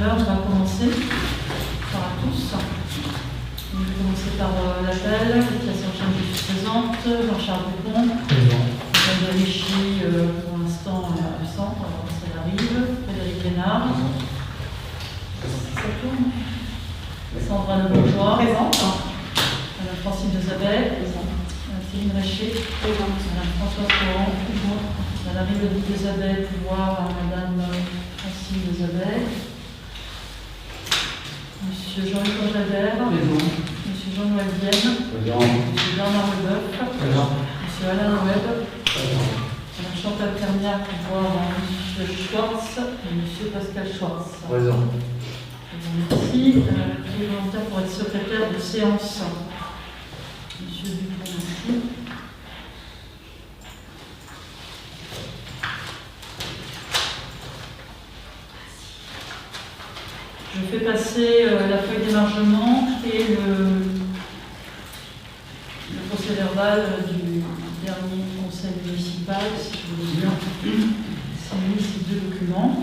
On va commencer par tous. On va commencer par l'appel, l'éducation présente, Jean-Charles Dupont. Madame Richie, pour l'instant, absente, alors ça arrive. Frédéric Lénard. Ça tourne. Sandra Lebourgeois. Présente. Madame Francine Desabet. Présente. Madame Céline Réché. Présente. Madame Françoise Coran. Madame Élodie Desabet, pouvoir à Madame Francine Desabet. Monsieur Jean-Luc Angevert, Monsieur Jean-Noël Vienne, Monsieur Bernard Leboeuf, Monsieur Alain Webb, Madame Chantal Carniac, pouvoir à Monsieur Schwartz et Monsieur Pascal Schwartz. Présent. Merci. Qui est volontaire pour être secrétaire de séance? Monsieur Dupont, merci. Je fais passer la feuille d'émargement et le procès verbal du dernier conseil municipal, si je voulais bien signer ces deux documents.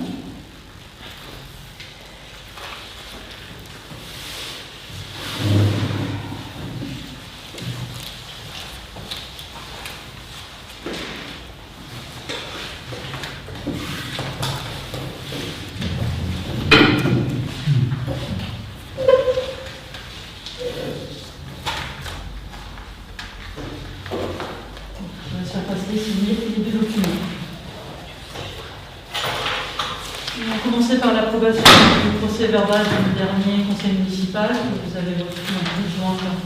Par l'approbation du procès verbal du dernier conseil municipal que vous avez reçu en conjoint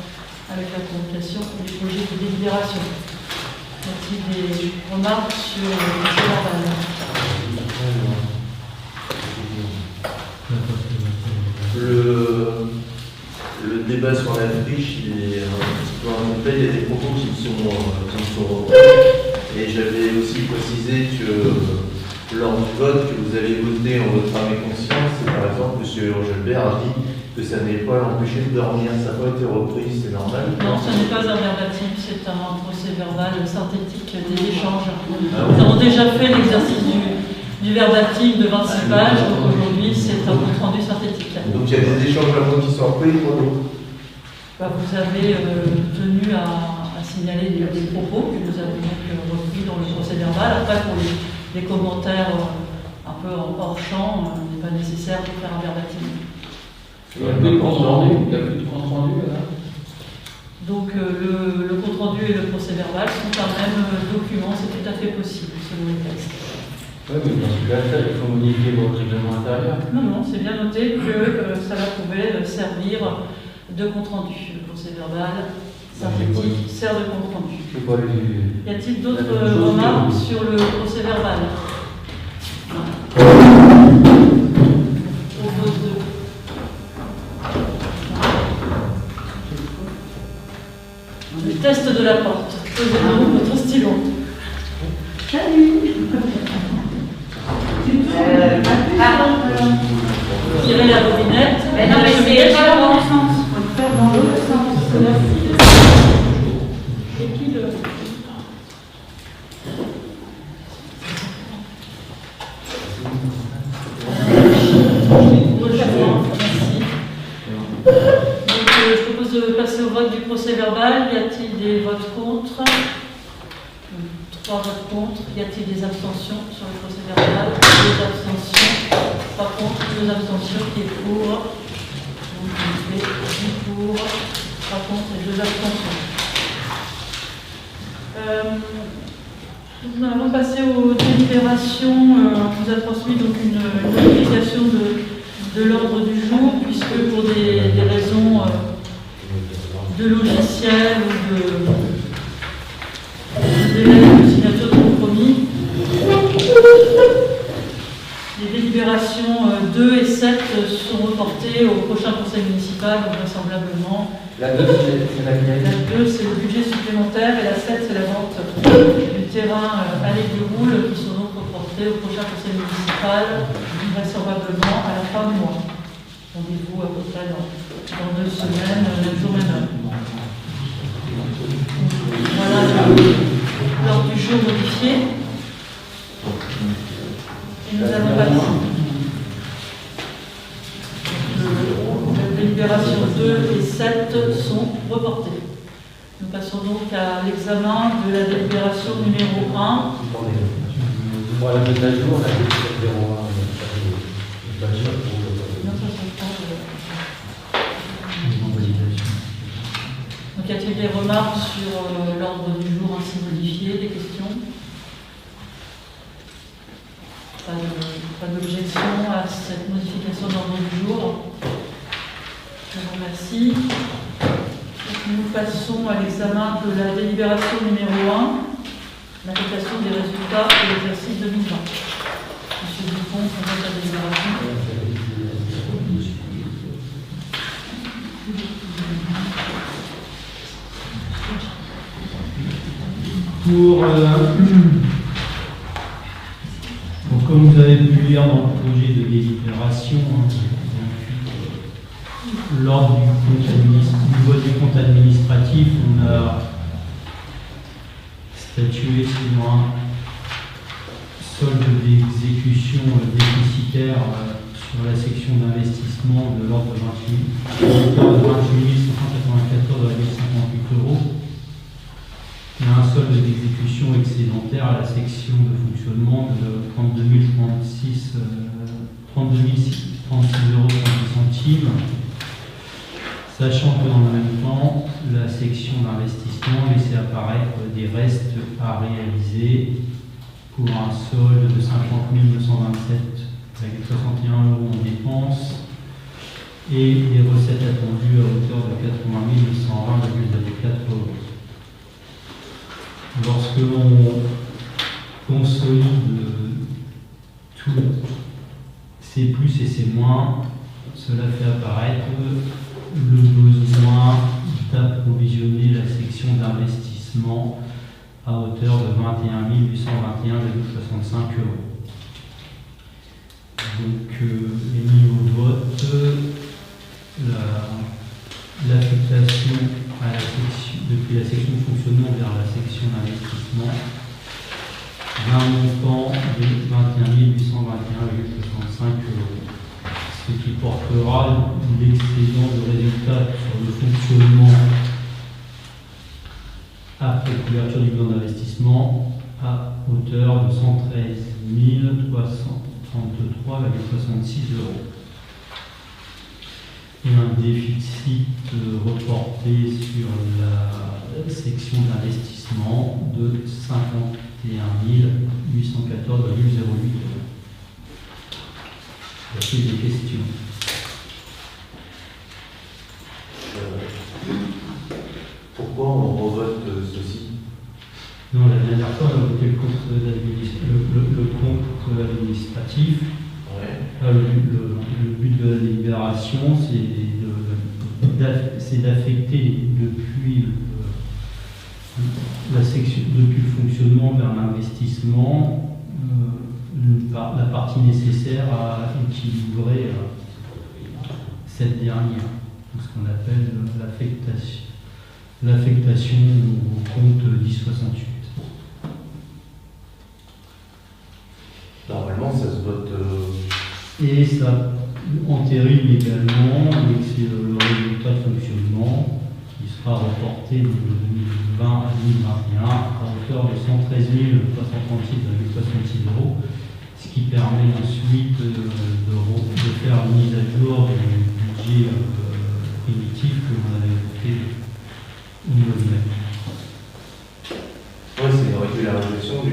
avec la convocation et les projets de délibération. Y a-t-il des remarques sur le procès verbal? Le débat sur la friche, il est un petit peu incomplet. Il y a des propos qui sont et j'avais aussi précisé que lors du vote que vous avez voté en votre âme et conscience, par exemple, M. Angelbert a dit que ça n'est pas l'empêcher de dormir. Ça n'a pas été repris, c'est normal? Non, ce n'est pas un verbatim, c'est un procès verbal synthétique des échanges. Nous avons déjà fait l'exercice du verbatim de 26 pages, donc aujourd'hui c'est un compte rendu synthétique. Donc il y a des échanges à moi qui sont repris pour nous? Vous avez tenu à signaler des propos que nous avons repris dans le procès verbal. Après, pour les commentaires un peu hors champ, il n'est pas nécessaire de faire un verbatim. Il n'y a plus de compte rendu, là. Donc le compte rendu et le procès verbal sont un même document, c'est tout à fait possible selon les textes. Oui, mais dans ce cas-là, il faut modifier votre règlement intérieur. Non, c'est bien noté que cela pouvait servir de compte rendu. Le procès verbal synthétique sert de compte rendu. Y a-t-il d'autres remarques sur le procès verbal? Au vote de... Le test de la porte. Posez-vous votre stylo. Salut. Tirez la bobinette. Mais non, mais c'est pas dans le sens. Il faut le faire dans l'autre sens. Et qui le... Donc, je propose de passer au vote du procès verbal. Y a-t-il des votes contre? 3 votes contre. Y a-t-il des abstentions sur le procès verbal? 2 abstentions. 3 contre, 2 abstentions. Qui est pour? Donc, on fait 10 pour, 3 contre et 2 abstentions. Nous allons passer aux délibérations. On vous a transmis donc une modification de l'ordre du jour, puisque pour des raisons de logiciel ou de délai de signature de compromis, les délibérations 2 et 7 sont reportées au prochain conseil municipal, donc vraisemblablement. La 2, c'est laquelle? La 2, c'est le budget supplémentaire, et la 7, c'est la vente du terrain Allée du Roule, qui sont donc reportés reporter au prochain conseil municipal, vraisemblablement à la fin du mois. Rendez-vous à peu près dans 2 semaines, même jour, même heure. Voilà l'ordre du jour modifié. Et nous allons passer. Les délibérations 2 et 7 sont reportées. Nous passons donc à l'examen de la délibération numéro 1. Moi, la mise à jour, la délibération 01, Non, ça sont pas, Donc, y a-t-il des remarques sur l'ordre du jour ainsi modifié, des questions? Pas d'objection à cette modification d'ordre du jour. Je vous remercie. Nous passons à l'examen de la délibération numéro 1, l'affectation des résultats de l'exercice 2020. Monsieur Dupont, présente la délibération. Donc, comme vous avez pu lire dans le projet de délibération, lors du vote du compte administratif, on a statué sur un solde d'exécution déficitaire sur la section d'investissement de l'ordre de 28 194,58 €. Il y a un solde d'exécution excédentaire à la section de fonctionnement de 32 036,36 €, sachant que dans le même temps, la section d'investissement laissait apparaître des restes à réaliser pour un solde de 50 927,61 € en dépenses et des recettes attendues à hauteur de 80 120,04 €. Lorsque l'on consolide tous ces plus et ces moins, cela fait apparaître le besoin d'approvisionner la section d'investissement à hauteur de 21 821,65 €. Donc, les mis au vote l'affectation à la section, depuis la section de fonctionnement vers la section d'investissement d'un montant de 21 821,65 €, ce qui portera l'excédent de résultats sur le fonctionnement après couverture du plan d'investissement à hauteur de 113 333,66 €. Et un déficit reporté sur la section d'investissement de 51 814,08 €. Y a-t-il des questions? Pourquoi on revote ceci? Non, la dernière fois, on a voté le compte administratif. Ouais. Le but de la délibération, c'est d'affecter depuis le fonctionnement vers l'investissement la partie nécessaire à équilibrer cette dernière, ce qu'on appelle l'affectation au compte 1068. Normalement, ça se vote. Et ça entérine également le résultat de fonctionnement qui sera reporté de 2020 à 2021 à hauteur de 113 336,66 €, ce qui permet ensuite de faire une mise à jour du budget primitif que vous avez voté au niveau du même. Oui, c'est une régularisation de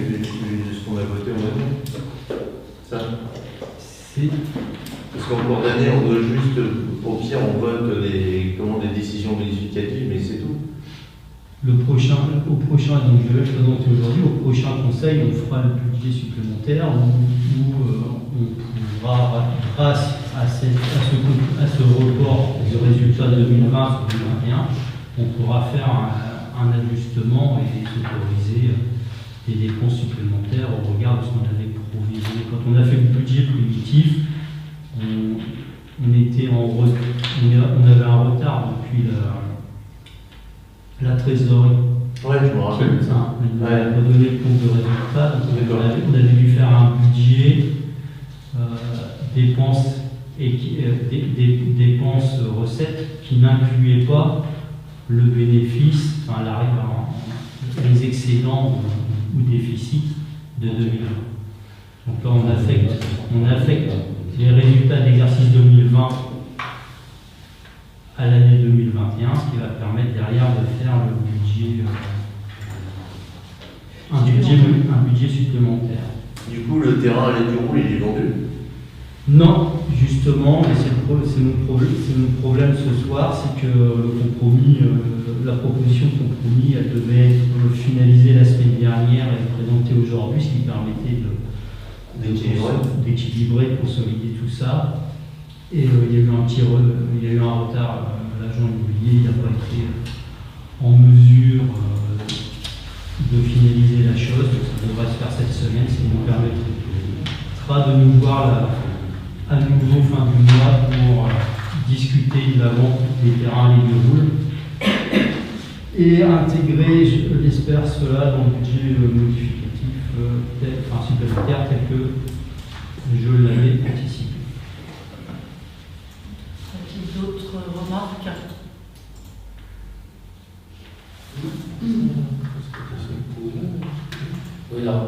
ce qu'on a voté en même temps. Ça. Parce qu'en cours d'année, on doit juste, au pire, on vote des décisions modificatives, mais c'est tout. Donc je vais le présenter aujourd'hui, au prochain conseil, on fera le budget supplémentaire où on pourra, grâce à ce report du résultat de 2020 sur 2021, on pourra faire un ajustement et s'autoriser des dépenses supplémentaires au regard de ce qu'on avait provisionné Quand on a fait le budget primitif, on avait un retard depuis la trésorerie. Ouais, je me rappelle. On avait redonné le compte de résultat. Donc on avait dû faire un budget dépenses recettes qui n'incluait pas le bénéfice, enfin les excédents ou déficits de 2020. Donc là, on affecte les résultats de l'exercice 2020 à l'année 2021, ce qui va permettre derrière de faire le budget, un budget supplémentaire. Du coup, le terrain à l'Éduroule, il est vendu? Non, justement, et c'est mon problème ce soir, c'est que le compromis, la proposition de compromis, elle devait être finalisée la semaine dernière et présentée aujourd'hui, ce qui permettait d'équilibrer, de consolider tout ça. Et il y a eu un retard. L'agent immobilier n'a pas été en mesure de finaliser la chose, donc ça devrait se faire cette semaine, ce qui nous permettra de nous voir à nouveau fin du mois pour discuter de la vente des terrains à l'Éduroule et intégrer, je l'espère, cela dans le budget modificatif supplémentaire tel que je l'avais anticipé. Avez-il d'autres remarques? Oui, alors,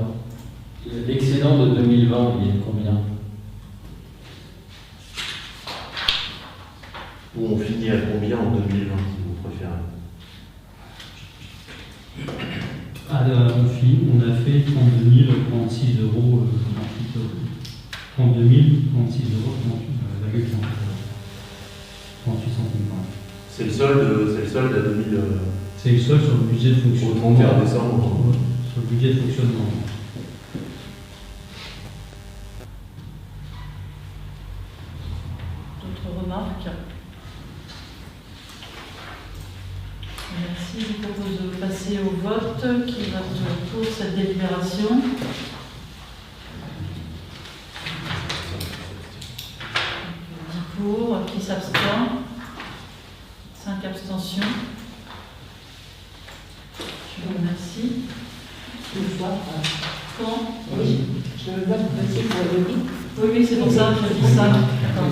l'excédent de 2020, il est de combien? Ou on finit à combien en 2020, si vous préférez? On a fait 32 036 euros, 32 036 euros, 38 centimes. C'est le solde à 2000. C'est le solde sur le budget de fonctionnement. Au 31 décembre. Sur le budget de fonctionnement. D'autres remarques? Merci. Je vous propose de passer au vote. Qui vote pour cette délibération? Pour, qui s'abstient? 5 abstentions. Je vous remercie. Quand? Oui, je vote aussi pour le oui. Oui, c'est pour ça que je dis ça. D'accord.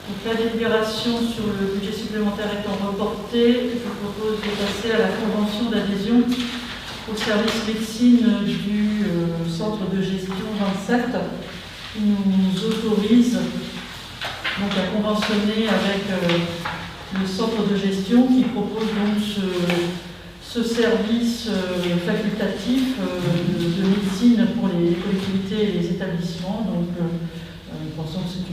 Donc la délibération sur le budget supplémentaire étant reportée, je vous propose de passer à la convention d'adhésion au service médecine du centre de gestion 27 qui nous autorise donc à conventionner avec le centre de gestion qui propose donc ce service facultatif de médecine pour les collectivités et les établissements. Donc nous pensons que c'est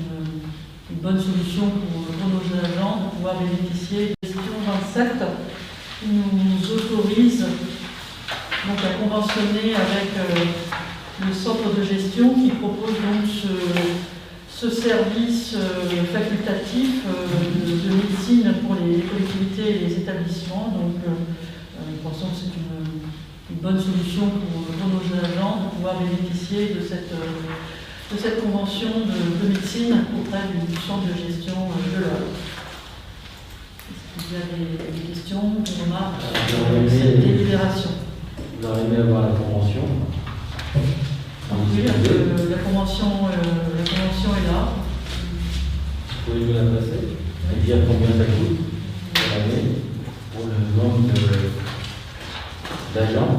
une bonne solution pour nos jeunes agents de pouvoir bénéficier de gestion 27 qui nous autorise donc à conventionner avec le centre de gestion qui propose donc ce service facultatif de médecine pour les collectivités et les établissements. Donc nous pensons que c'est une bonne solution pour nos jeunes agents de pouvoir bénéficier de cette convention de médecine auprès du centre de gestion de l'Eure. Est-ce qu'il y a des questions, des remarques sur cette délibération? On aurait aimé avoir la convention. Oui, la convention est là. Pouvez-vous la passer et dire combien ça coûte pour l'année, pour le nombre d'agents?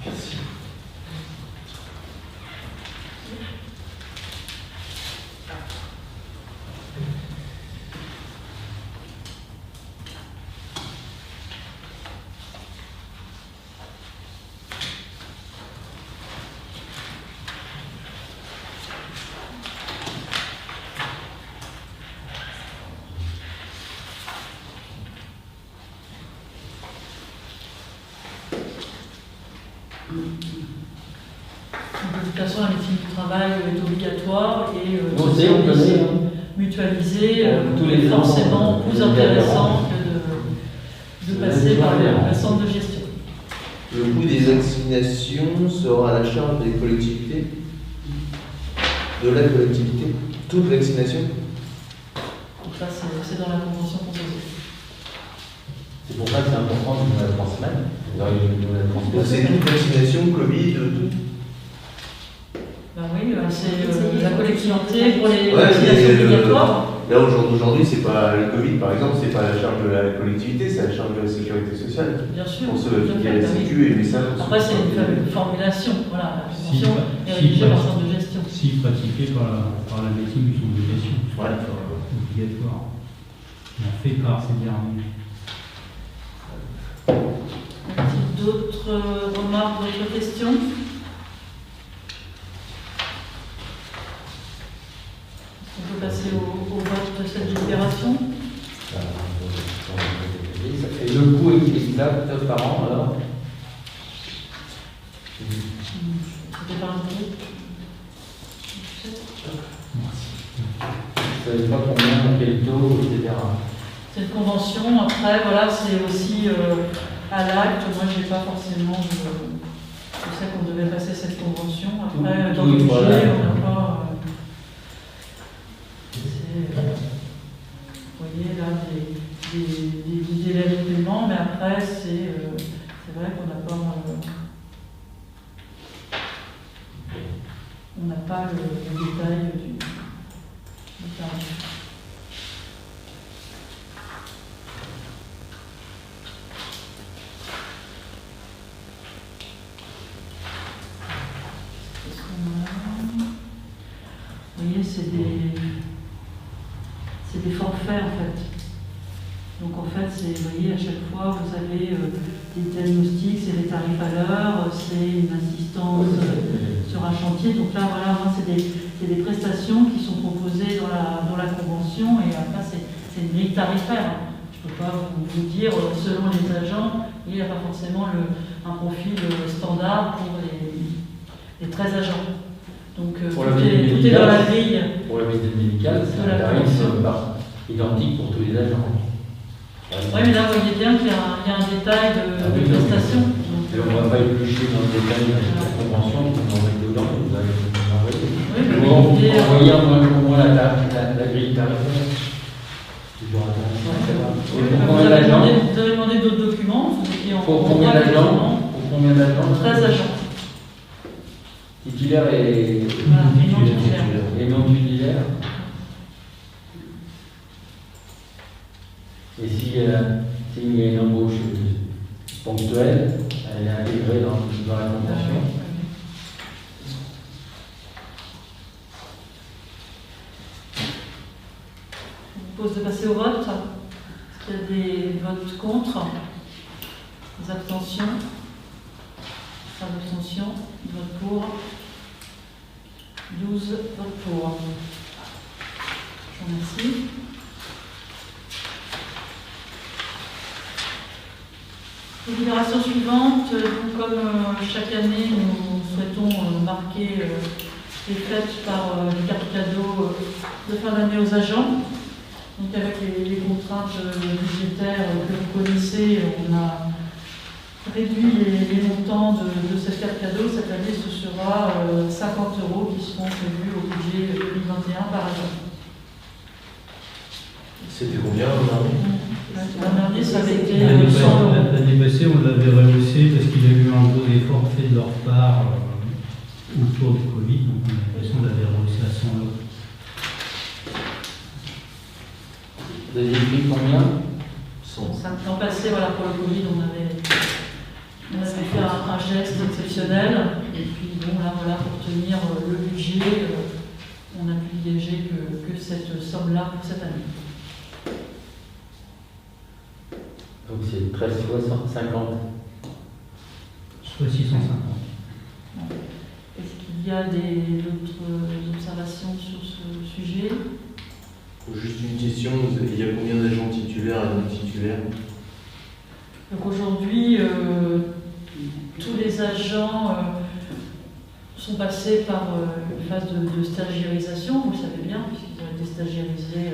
Merci. De toute façon, la médecine du travail est obligatoire et On sait, on connaît, hein. mutualisé Tous les est forcément ans, plus on est intéressant que de passer par le centre de gestion. Le coût des vaccinations sera à la charge des collectivités, de la collectivité, toute vaccination. Donc ça, c'est dans la convention proposée. C'est pour ça que c'est important de nous la transmettre. Vous aurez nous la Donc transmettre. c'est toute vaccination, Covid, tout. Ben oui, c'est la collectivité pour les Ouais, vaccinations mais, obligatoires. Là aujourd'hui, c'est pas le Covid par exemple, c'est pas à la charge de la collectivité, c'est à la charge de la sécurité sociale. Bien sûr. Pour ceux qui a la Bah oui. sécu et les messages. Après, c'est une formulation. Voilà, la Si, convention est rédigée par centre de gestion. Si pratiqué par la médecine du centre de gestion, Ouais. obligatoire. On fait par ces derniers. A-t-il d'autres remarques, d'autres questions? On peut passer au vote de cette délibération. Et le coût est exact par an alors? C'était par un groupe. Vous savez pas combien, quel taux, etc. C'est une convention. Après, voilà, c'est aussi à l'acte. Moi, j'ai pas forcément. Je sais qu'on devait passer cette convention. Après, dans le Oui, budget, voilà. on n'a pas. Vous voyez là des délais de paiement, mais après, c'est vrai qu'on n'a pas. On n'a pas le détail du tarif. Qu'est-ce qu'on a? Vous voyez, c'est des forfaits en fait. Donc en fait, vous voyez, à chaque fois, vous avez des diagnostics, c'est des tarifs à l'heure, c'est une assistance sur un chantier. Donc là, voilà, moi, c'est des prestations qui sont proposées dans la convention et après, c'est une grille tarifaire. Je ne peux pas vous dire, selon les agents, il n'y a pas forcément un profil standard pour les 13 agents. Donc Pour tout la est visite dans la médicale, grille. Pour la visite médicale, c'est De un la tarif convention. identique pour tous les agents. Oui, mais là, vous voyez bien qu'il y a un détail de prestations. Donc, Et on ne va pas éplucher dans le détail de la convention, on va envoyer dedans, vous allez nous envoyer. oui, mais Bon, l'idée, envoyez au moins la grille tarifaire. C'est toujours intéressant. oui, Et mais pour vous combien avez d'agents demandé d'autres documents. Vous étiez en Pour combien d'agents Pour combien d'agents 13 agents. Titulaires et Voilà, et non titulaires. non titulaires. Et s'il y a une embauche ponctuelle, elle est intégrée dans la convention. Je vous propose de passer au vote. Est-ce qu'il y a des votes contre? Des abstentions? Pas d'abstention. Vote pour. 12 votes pour. Je vous remercie. Délibération suivante, donc, comme chaque année, nous souhaitons marquer les fêtes par des cartes cadeaux de fin d'année aux agents. Donc avec les contraintes budgétaires que vous connaissez, on a réduit les montants de cette carte cadeau. Cette année, ce sera 50 € qui seront prévus au budget 2021 par agent. C'était combien aujourd'hui? L'an dernier, ça avait été L'année 100 €. passée, on l'avait rehaussé parce qu'il y a eu un gros effort fait de leur part autour du Covid, donc on a l'impression de l'avait rehaussé à 100 €. Vous avez pris combien? L'an passé, voilà, pour le Covid, on avait fait un geste exceptionnel. Et puis, bon, là, voilà, pour tenir le budget, on a privilégié que cette somme-là pour cette année. Donc c'est 13,50. Soit 650. Est-ce qu'il y a d'autres observations sur ce sujet? Juste une question, il y a combien d'agents titulaires et non titulaires? Donc aujourd'hui, tous les agents sont passés par une phase de stagiairisation, vous le savez bien, puisqu'ils ont été stagiairisés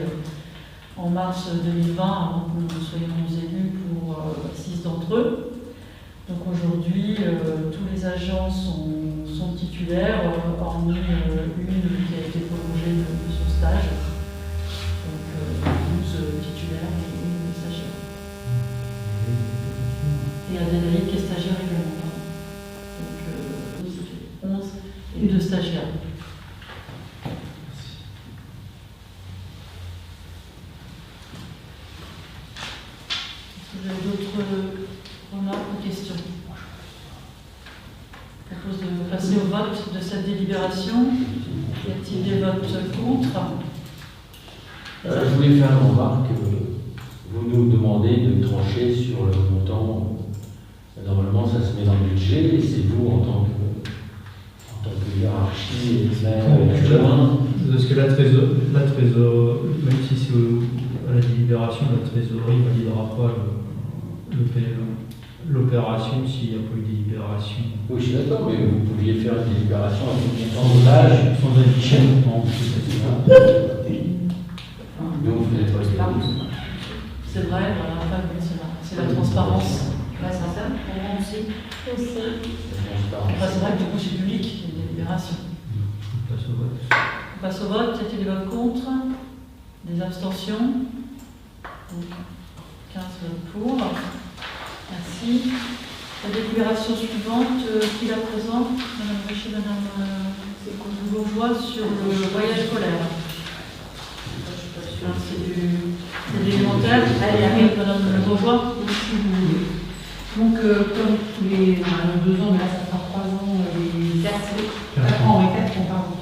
en mars 2020, avant que nous soyons élus pour 6 d'entre eux. Donc aujourd'hui, tous les agents sont titulaires, hormis une qui a été prolongée de son stage. Donc 12 titulaires et une stagiaire. Et Adélaïde qui est stagiaire également. Donc 11 et 2 stagiaires. Est-ce que vous avez d'autres remarques ou questions? Je propose de passer au vote de cette délibération. Y a-t-il des votes contre? Je voulais faire une remarque. Vous nous demandez de trancher sur le montant. Normalement, ça se met dans le budget et c'est vous, en tant que hiérarchie, Parce que la trésorerie, même si c'est à la délibération, la trésorerie ne validera pas l'opération s'il n'y a pas eu de délibération. Oui, je suis d'accord, mais vous pouviez faire une délibération avec une montant d'âge. Sans afficher le montant. Donc, vous n'êtes pas C'est vrai, voilà, enfin, c'est la transparence. Ouais, c'est ça. Pour moi aussi. Enfin, c'est vrai que du coup, c'est public, il y a une délibération. On passe au vote. On passe au vote. Y a-t-il des votes contre? Des abstentions? Donc, 15 votes pour. Merci. La délibération suivante, qui la présente? Madame Richer, Madame Bourgeois, sur le voyage scolaire. C'est de l'élémentaire. Allez, arrive, Madame Bourgeois. Donc, comme tous les 2 ans, mais là ça fera 3 ans, les 4 ans, 4 ans, pardon.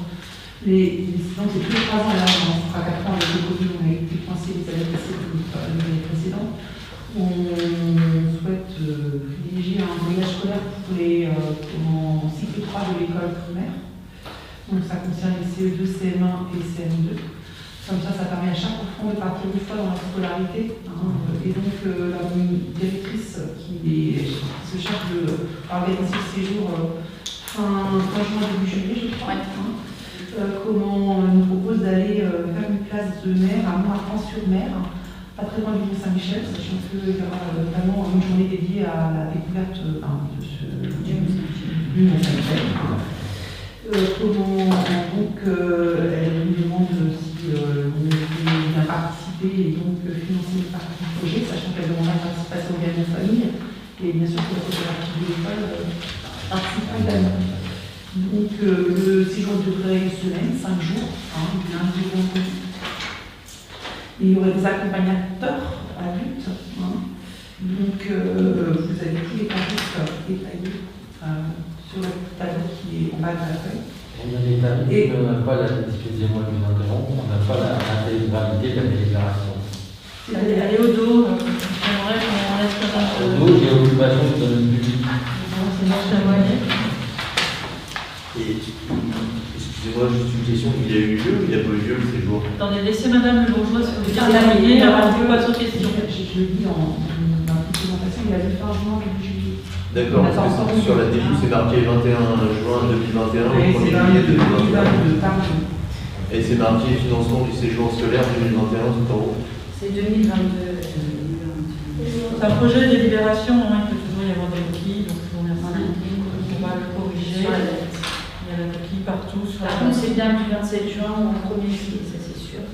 Donc c'est tous les 3 ans, là on fera 4 ans avec le Covid, on a été coincés les années précédentes. On souhaite privilégier un voyage scolaire pour les en cycle 3 de l'école primaire. Donc ça concerne les CE2, CM1 et CM2. Comme ça permet à chaque enfant de partir une fois dans la scolarité. Et donc, la directrice qui se charge d'organiser le séjour fin juin, début juillet, je crois, comment nous propose d'aller faire une classe de mer à Montmartre-sur-Mer, pas très loin du Mont-Saint-Michel, sachant qu'il y aura vraiment une journée dédiée à la découverte du Mont-Saint-Michel. Comment donc elle nous demande si on veut bien participer et donc financer une partie du projet, sachant qu'elle demande la participation également de famille et bien sûr que la coopérative de l'école participe également. Donc le séjour durerait une semaine, 5 jours, du lundi au vendredi. Il y aurait des accompagnateurs adultes. Donc vous avez tous les tarifs détaillés sur le tableau qui est en bas de la feuille. On a des tarifs, on n'a pas excusez-moi de vous interrompre, on n'a pas l'intégralité de la délibération. Elle est au dos, j'aimerais qu'on laisse Au dos, j'ai occupation du domaine public. C'est bon, c'est moyen. Et excusez-moi, juste une question, il y a eu lieu ou il n'y a pas eu lieu le séjour? Attendez, laissez Madame Le Bourgeois si vous voulez terminer avant de passer aux questions. Je le dis dans la présentation, il a dit fin juin, début juillet. D'accord, parce que sur la délib, c'est marqué 21 juin 2021 au 1er juillet 2021. Et c'est marqué financement du séjour scolaire 2021 tout en haut. C'est 2022. C'est un projet de délibération, il peut toujours y avoir des coquilles, donc je vous remercie. On va le corriger. Il y a la coquille partout. Par contre, c'est bien du 27 juin ou 1er juillet, ça c'est sûr.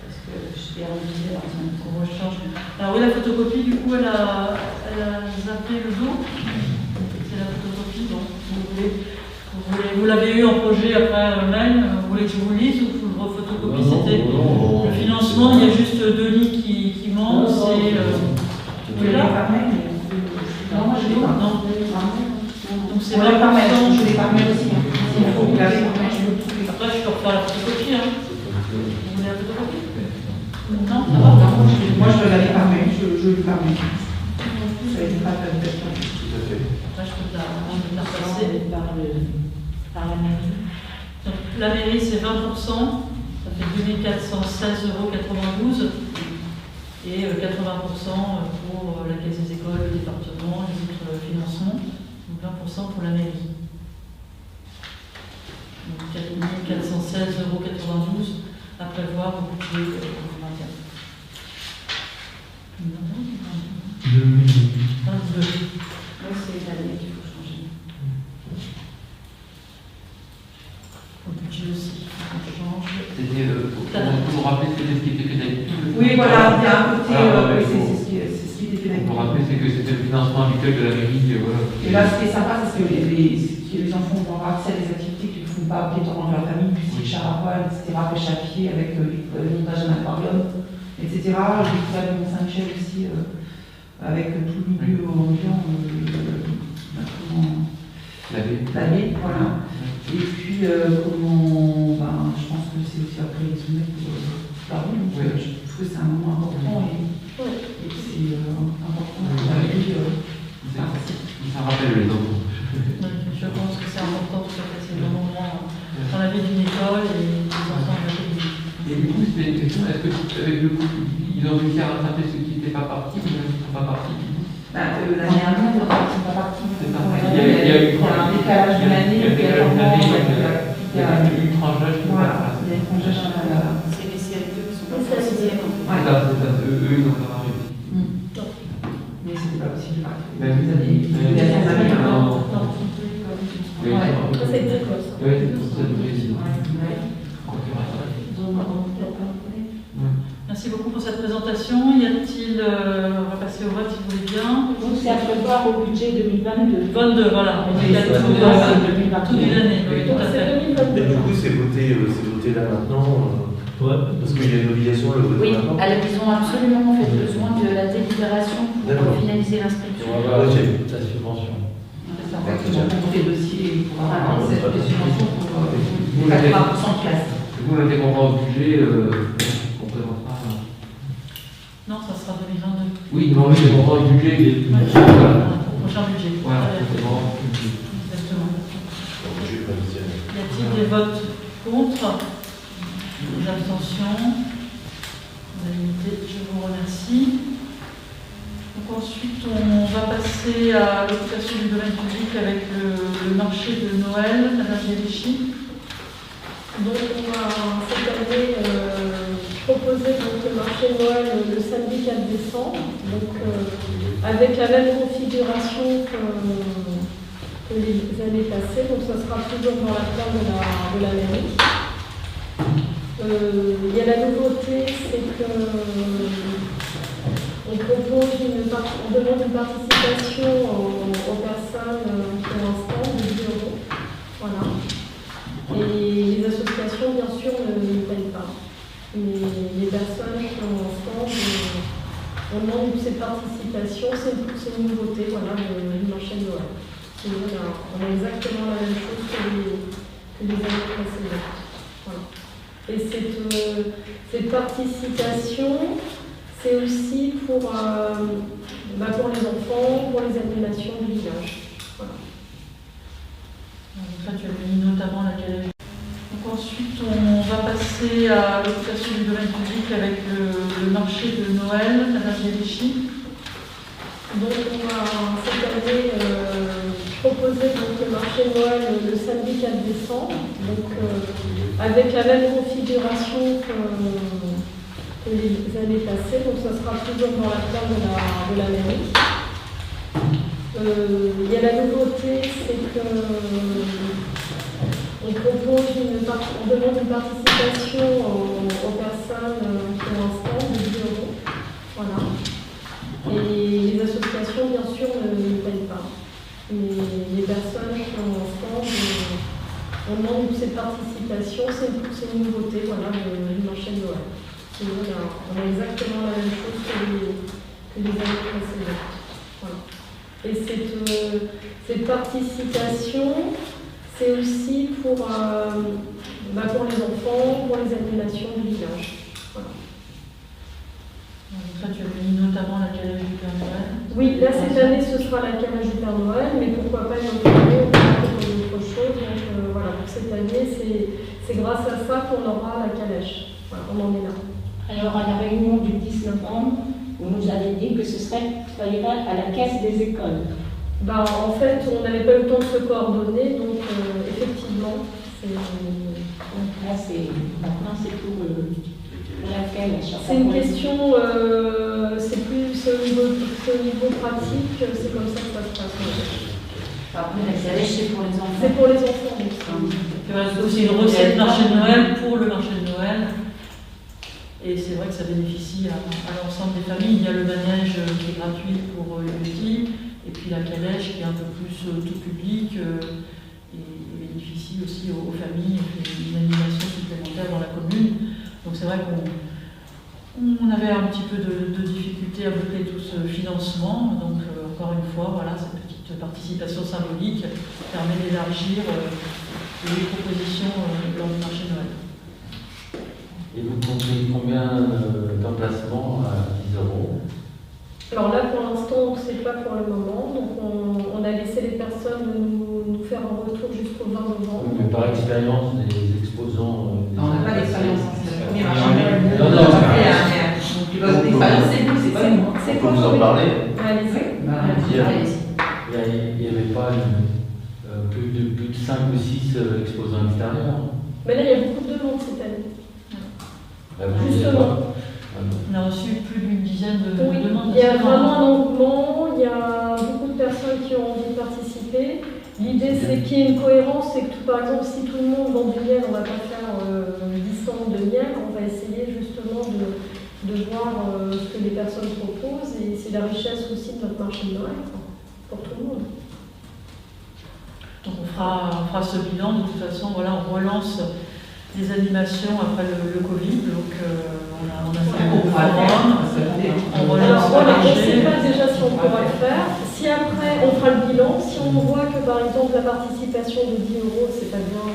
Parce que je vais reviser dans un On rechange. Alors oui, la photocopie, du coup, elle a zappé le dos. C'est la photocopie, donc vous l'avez eu en projet après mail, vous voulez que je vous lise ou que je vous le refotocopie? C'était le financement, il y a juste 2 lits qui manquent. Vous l'avez par mail? Non, moi je l'ai pas. Non. Donc c'est 20%. Par mail, je l'ai par mail aussi. Il faut que vous l'avez par mail, je le trouve. Après, je peux refaire la photocopie. Vous voulez la photocopie? Non, ça Non, va. moi je l'avais par mail, je l'ai par mail. Ça a été pas de question. Tout à fait. Après, je peux la repasser. Par la mairie. Donc, la mairie, c'est 20%, ça fait 2416,92 € et 80% pour la caisse des écoles, le département, les autres financements, donc 20% pour la mairie. Donc 4416,92 € à prévoir au budget 2021. 2000. 22. C'est aussi. On change. C'était pour vous rappeler ce qui était fait d'habitude. Oui, voilà, il y a un côté, Ah, c'est ce qui était fait Pour d'accord. rappeler, c'est que c'était le financement habituel de la mairie. Voilà. Et là, ce qui est sympa, c'est que les enfants vont avoir accès à des activités qu'ils ne font pas obligatoirement dans leur famille, du style char à voile, etc., pêche à pied avec le montage d'un aquarium, etc. J'ai découvert le Mont-Saint-Michel aussi, avec tout le milieu ambiant, La baie. la baie, voilà. Et puis, je pense que c'est aussi après les souvenirs pour la rue, donc je trouve que c'est un moment important et que c'est important pour la mairie. Ça rappelle les enfants. Je pense que c'est important, tout à fait, c'est le moment dans la vie d'une école et des enfants de la vie. Et du coup, c'était une question, est-ce que avec le coup, ils ont réussi à rattraper ceux qui n'étaient pas partis, ou ceux qui ne sont pas partis? L'année dernière, ils ne sont pas partis. C'est ça. Il y a eu un décalage de l'année, Il y a eu une tranche d'âge qui n'est pas voilà, il y a une tranche d'âge à la... C'est les CL2 qui sont pas en sixième. C'est ça, eux, ils n'ont pas réussi. Mais c'était pas possible de partir. Mais oui, Les dernières années, non. Oui, Ouais. Ça, c'est précoce. Oui, c'est pour ça que je dis. Merci beaucoup pour cette présentation. Y a-t-il, on va passer au vote si vous voulez bien. Donc, c'est à prévoir au budget 2022. 22, voilà. On Oui, est c'est tout de l'année, oui, tout Donc, à c'est fait. 2022. Et du coup, c'est voté là maintenant, parce qu'il y a une obligation de le voter Oui, maintenant. alors ils ont absolument fait besoin de la délibération D'accord. pour finaliser Et l'inscription. on va avoir Ok. la subvention. C'est ça, on fait le dossier pour avoir cette subvention pour Vous 80% l'avez de classe. vous l'avez compris au budget, on présentera. Non, ça sera 2022. Oui, non, oui, c'est compris au budget. Voilà, au prochain budget. Voilà, Très bien. c'est bon. Exactement. Je vais prévisionner. Y a-t-il des votes contre? Des abstentions? Unanimité, je vous remercie. Donc ensuite, on va passer à l'occupation du domaine public avec le marché de Noël, Madame Yelichi. Donc on va cette année proposer donc, le marché de Noël le samedi 4 décembre, donc avec la même configuration que les années passées, donc ça sera toujours dans la place de la mairie. Il y a la nouveauté, c'est que on propose on demande une participation aux personnes qui ont un stand de 10 €. Voilà. Et les associations, bien sûr, ne payent pas. Mais les personnes qui ont un stand, on demande cette participation, c'est une nouveauté voilà, du marché de Noël. Sinon, on a exactement la même chose que les années précédentes. Voilà. Et cette participation, c'est aussi pour les enfants, pour les animations du village. Voilà. Donc là, tu as mis notamment la calèche. Donc ensuite, on va passer à l'occupation du domaine public avec le marché de Noël, Madame Yelichi. Donc on va cette année proposer donc, le marché de Noël le samedi 4 décembre, donc avec la même configuration que les années passées, donc ça sera toujours dans la place de la mairie. Il y a la nouveauté, c'est que on demande une participation aux personnes qui ont un stand de 10 €. Voilà. Et les associations, bien sûr, ne payent pas. Mais les personnes qui ont un stand, on demande cette participation, c'est une nouveauté voilà, du marché de Noël. Sinon, on a exactement la même chose que les années précédentes. Voilà. Et cette participation, c'est aussi pour les enfants, pour les animations du village. Voilà. Donc là, tu as mis notamment la calèche du Père Noël. Oui, là cette année ce sera la calèche du Père Noël, mais pourquoi pas une autre année, on peut faire autre chose. Donc voilà, pour cette année, c'est grâce à ça qu'on aura la calèche. Voilà, on en est là. Alors, à la réunion du 10 novembre, vous nous avez dit que ça irait à la caisse des écoles. En fait, on n'avait pas eu le temps de se coordonner, donc effectivement, Là, maintenant, c'est pour laquelle. c'est une question, c'est au niveau pratique, c'est comme ça que ça se passe. Après, la calèche, c'est pour les enfants. C'est pour les enfants, donc C'est aussi une recette marché de Noël pour le marché de Noël. Et c'est vrai que ça bénéficie à l'ensemble des familles. Il y a le manège qui est gratuit pour les petits, et puis la calèche qui est un peu plus tout public et bénéficie aussi aux familles, et puis une animation supplémentaire dans la commune. Donc c'est vrai qu'on avait un petit peu de difficulté à boucler tout ce financement. Donc encore une fois, voilà, cette petite participation symbolique permet d'élargir les propositions lors du marché de Noël. Et vous comptez combien d'emplacements à 10 €? Alors là, pour l'instant, on ne sait pas pour le moment. Donc on a laissé les personnes nous faire un retour jusqu'au 20 novembre. Mais par expérience des exposants. On n'a pas d'expérience, c'est le premier marché. Non, non, Donc l'expérience, c'est nous, c'est pas nous. C'est On quoi peut vous en parler? Allez-y. Il n'y avait pas plus de 5 ou 6 exposants extérieurs. Mais là, il y a beaucoup de demandes cette année. Justement. On a reçu plus d'une dizaine de Oui, demandes. il y a vraiment un engouement, il y a beaucoup de personnes qui ont envie de participer. L'idée, c'est qu'il y ait une cohérence, c'est que par exemple, si tout le monde vend du miel, on ne va pas faire 10 stands de miel, on va essayer justement de voir ce que les personnes proposent, et c'est la richesse aussi de notre marché de Noël, pour tout le monde. Donc on fera ce bilan. De toute façon, voilà, on relance les animations après le Covid. Donc on a fait un forum. On relance Alors voilà, on ne marché. sait pas déjà si on pourra le faire. Si après on fera le bilan, si on voit que par exemple la participation de 10 €, c'est pas bien,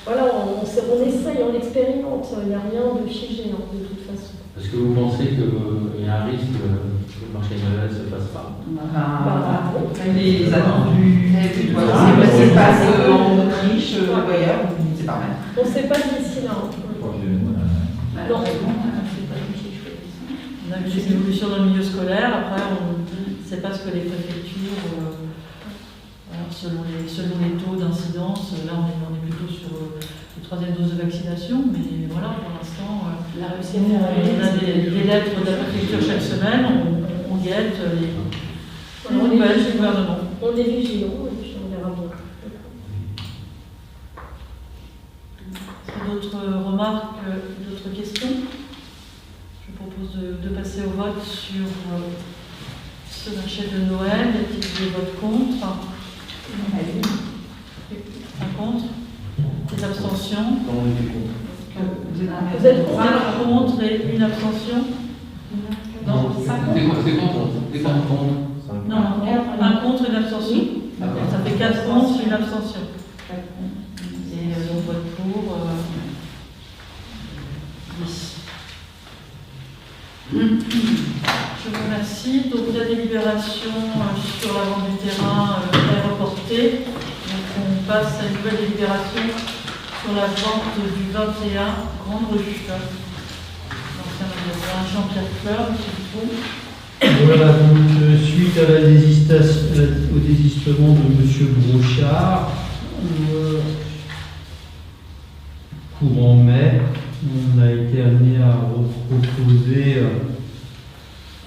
voilà, on essaye, on expérimente. Il n'y a rien de figé de toute façon. Est-ce que vous pensez qu'il y a un risque que le marché de Noël ne se fasse pas? Les attendus, ça se passe en Autriche ou ailleurs, c'est pas mal. On ne sait pas d'ici là. Non. On a vu des évolutions dans le milieu scolaire. Après, on ne sait pas ce que les préfectures, alors selon les taux d'incidence, là on est plutôt sur les 3e doses de vaccination, mais voilà, pour l'instant, La réussite on a des lettres de la préfecture chaque semaine, on guette les nouvelles du gouvernement. On est vigilants et puis on verra bien. Est-ce qu'il y a d'autres remarques, d'autres questions? Je vous propose de passer au vote sur ce marché de Noël. Y a-t-il des votes contre? Un contre? Des abstentions? Non, on était contre. Vous êtes contre? Un contre et une abstention? Non, C'est contre. Non, un contre et une abstention. Ça fait 4 contre et une abstention. Et on vote pour 10. Je vous remercie. Donc la délibération sur la vente du terrain est reportée. Donc on passe à une nouvelle délibération sur la vente du 21 Grande Rue. L'ancien magasin Jean-Pierre Fleur, M. Dupont. Voilà, donc suite à au désistement de M. Brochard, courant mai, on a été amené à proposer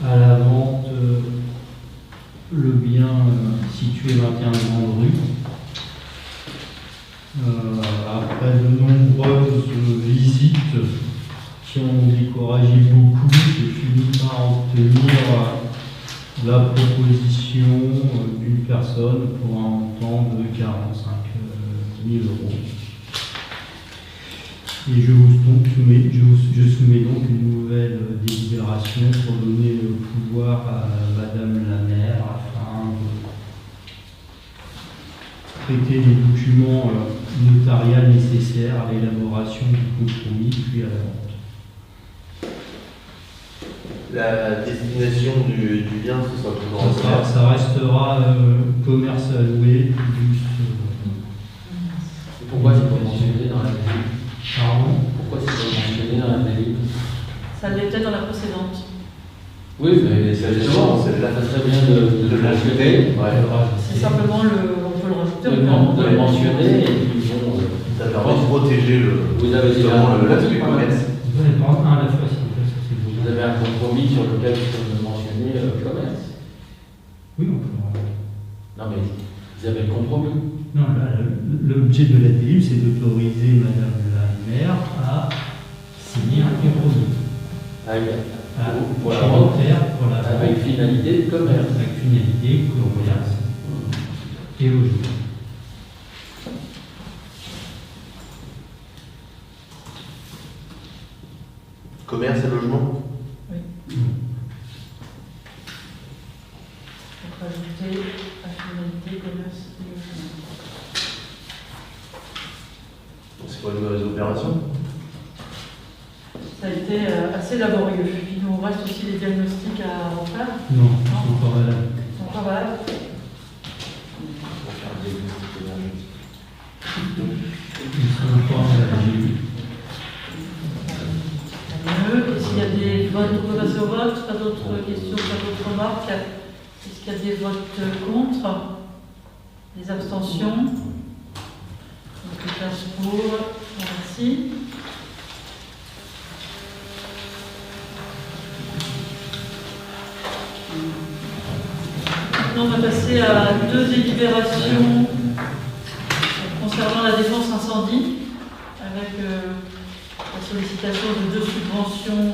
à la vente le bien situé 21 Grande Rue. Après de nombreuses visites qui ont découragé beaucoup, j'ai fini par obtenir la proposition d'une personne pour un montant de 45 000 €. Et je soumets donc une nouvelle délibération pour donner le pouvoir à Madame la maire afin de traiter les documents notariaux nécessaires à l'élaboration du compromis puis à la vente. La destination du bien, ce sera toujours Ça restera commerce à louer plus. Pourquoi c'est pas mentionné dans la délibération? Pardon? Pourquoi c'est pas mentionné dans la délibération? Ça l'était dans la précédente. Oui, mais c'est justement, ça serait bien de le mentionner. C'est simplement on peut le rajouter. De le mentionner et puis bon. Ça permet de protéger Vous avez justement l'aspect commerce. Vous allez prendre un à la fois, s'il vous plaît, ça c'est beau. Vous avez un compromis sur lequel vous pouvez mentionner le commerce. Oui, on peut. Non mais vous avez le compromis. Non, l'objet de la DIM, c'est d'autoriser Madame la maire à signer un ROI. Pour la chez vente, notaire, voilà, avec finalité de commerce. avec finalité commerce et logement. Commerce et logement. Donc rajouter à finalité commerce et logement. C'est quoi de nouvelles opérations? Ça a été assez laborieux. Il nous reste aussi les diagnostics à refaire. Non, c'est encore là. Encore voilà. Pour faire un diagnostic énergétique. Ils sont encore à la GU. Mieux. Et s'il y a des votes, on peut passer au vote. Pas d'autres questions, pas d'autres remarques. Est-ce qu'il y a des votes contre? Des abstentions? Donc 15 pour. Merci. Maintenant, on va passer à 2 délibérations concernant la défense incendie, avec la sollicitation de 2 subventions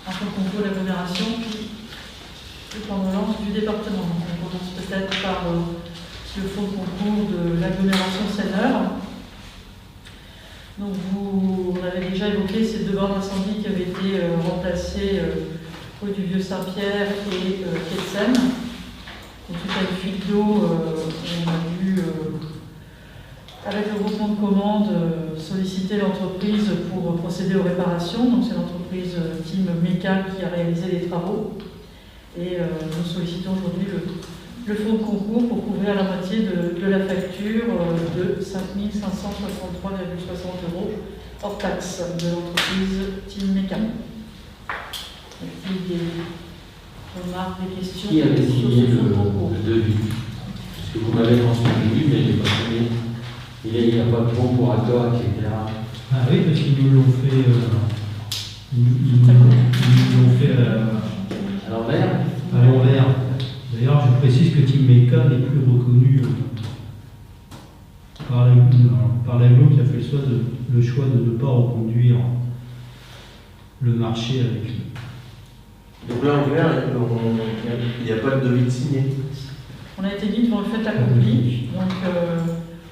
en concours d'agglomération, puis le plan de relance du département. Donc, on commence peut-être par le fonds de concours de l'agglomération Seigneur. Donc, on avait déjà évoqué ces 2 bornes d'incendie qui avaient été remplacées rue du Vieux-Saint-Pierre et quai de Seine. Donc, suite à une fuite d'eau, on a dû, avec le groupement de commandes, solliciter l'entreprise pour procéder aux réparations. Donc, c'est l'entreprise Team Meka qui a réalisé les travaux. Et nous sollicitons aujourd'hui le fonds de concours pour couvrir la moitié de la facture de 5 563,60 € hors taxe de l'entreprise Team Meka. Est-ce qu'il y a des remarques, des questions Qui avait sur signé ce fonds de concours? le devis? Parce que vous m'avez transmis, mais il n'est pas signé. Il n'y a pas de bon pour accord, etc. Ah oui, parce qu'ils nous l'ont fait. Ils nous l'ont fait À l'envers. à l'envers. D'ailleurs, je précise que Team Meka n'est plus reconnu par l'aglo qui a fait le choix de ne pas reconduire le marché avec lui. Donc là, en clair, il n'y a pas de devis de signé. On a été mis devant le fait accompli, donc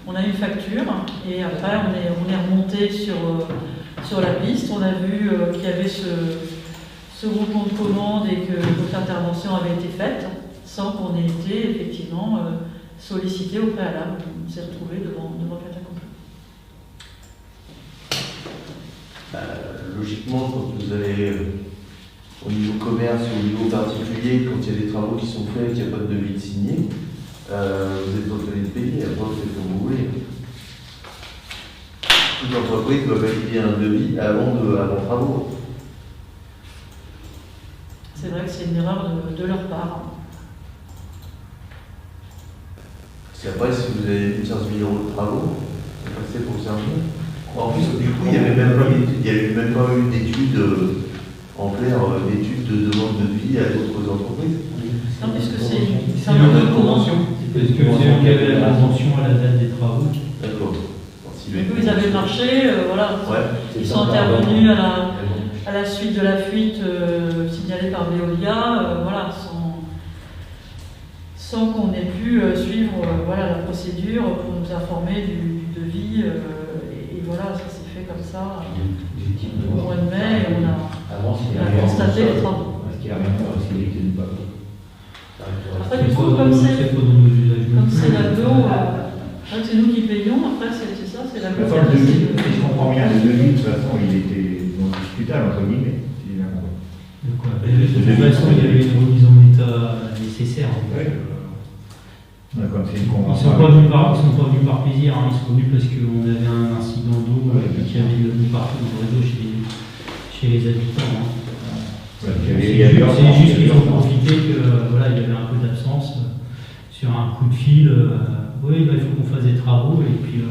on a une facture et après on est remonté sur la piste. On a vu qu'il y avait ce groupement de commandes et que votre intervention avait été faite sans qu'on ait été effectivement sollicité au préalable. On s'est retrouvé devant le fait accompli. Logiquement, quand vous avez au niveau commerce ou au niveau particulier, quand il y a des travaux qui sont faits et qu'il n'y a pas de devis de signé, vous êtes obligé de payer, après vous faites comme vous voulez. Toute entreprise doit valider un devis avant travaux. C'est vrai que c'est une erreur de leur part. C'est après, si vous avez 15 000 € de travaux, vous passez pour le servir. En plus, du coup, il n'y avait même pas eu d'études en clair, d'études de demande de devis à d'autres entreprises. Non, puisque c'est C'est un une peu comment. convention. Parce que c'est eux qui avaient la convention à la date des travaux. D'accord. Ils avaient marché, voilà. Ouais. Ils sont intervenus à la suite de la fuite signalée par Veolia, voilà, sans qu'on ait pu suivre voilà, la procédure pour nous informer du devis. Et voilà, ça s'est fait comme ça au mois de mai et on a constaté les travaux. Après, du coup, comme c'est l'aglo, c'est nous qui payons, après c'est ça, c'est l'aglo. Si je comprends bien, le devis, de toute façon, il était non discutable, entre guillemets. De toute façon, il y avait une remise en état nécessaire. Comme c'est une Ils ne convention. sont pas venus par plaisir, hein. Ils sont venus parce qu'on avait un incident d'eau et qu'il y avait une partie du réseau chez les habitants. Hein. C'est juste qu'ils ont profité que voilà, il y avait un peu d'absence sur un coup de fil. Oui, il faut qu'on fasse des travaux et puis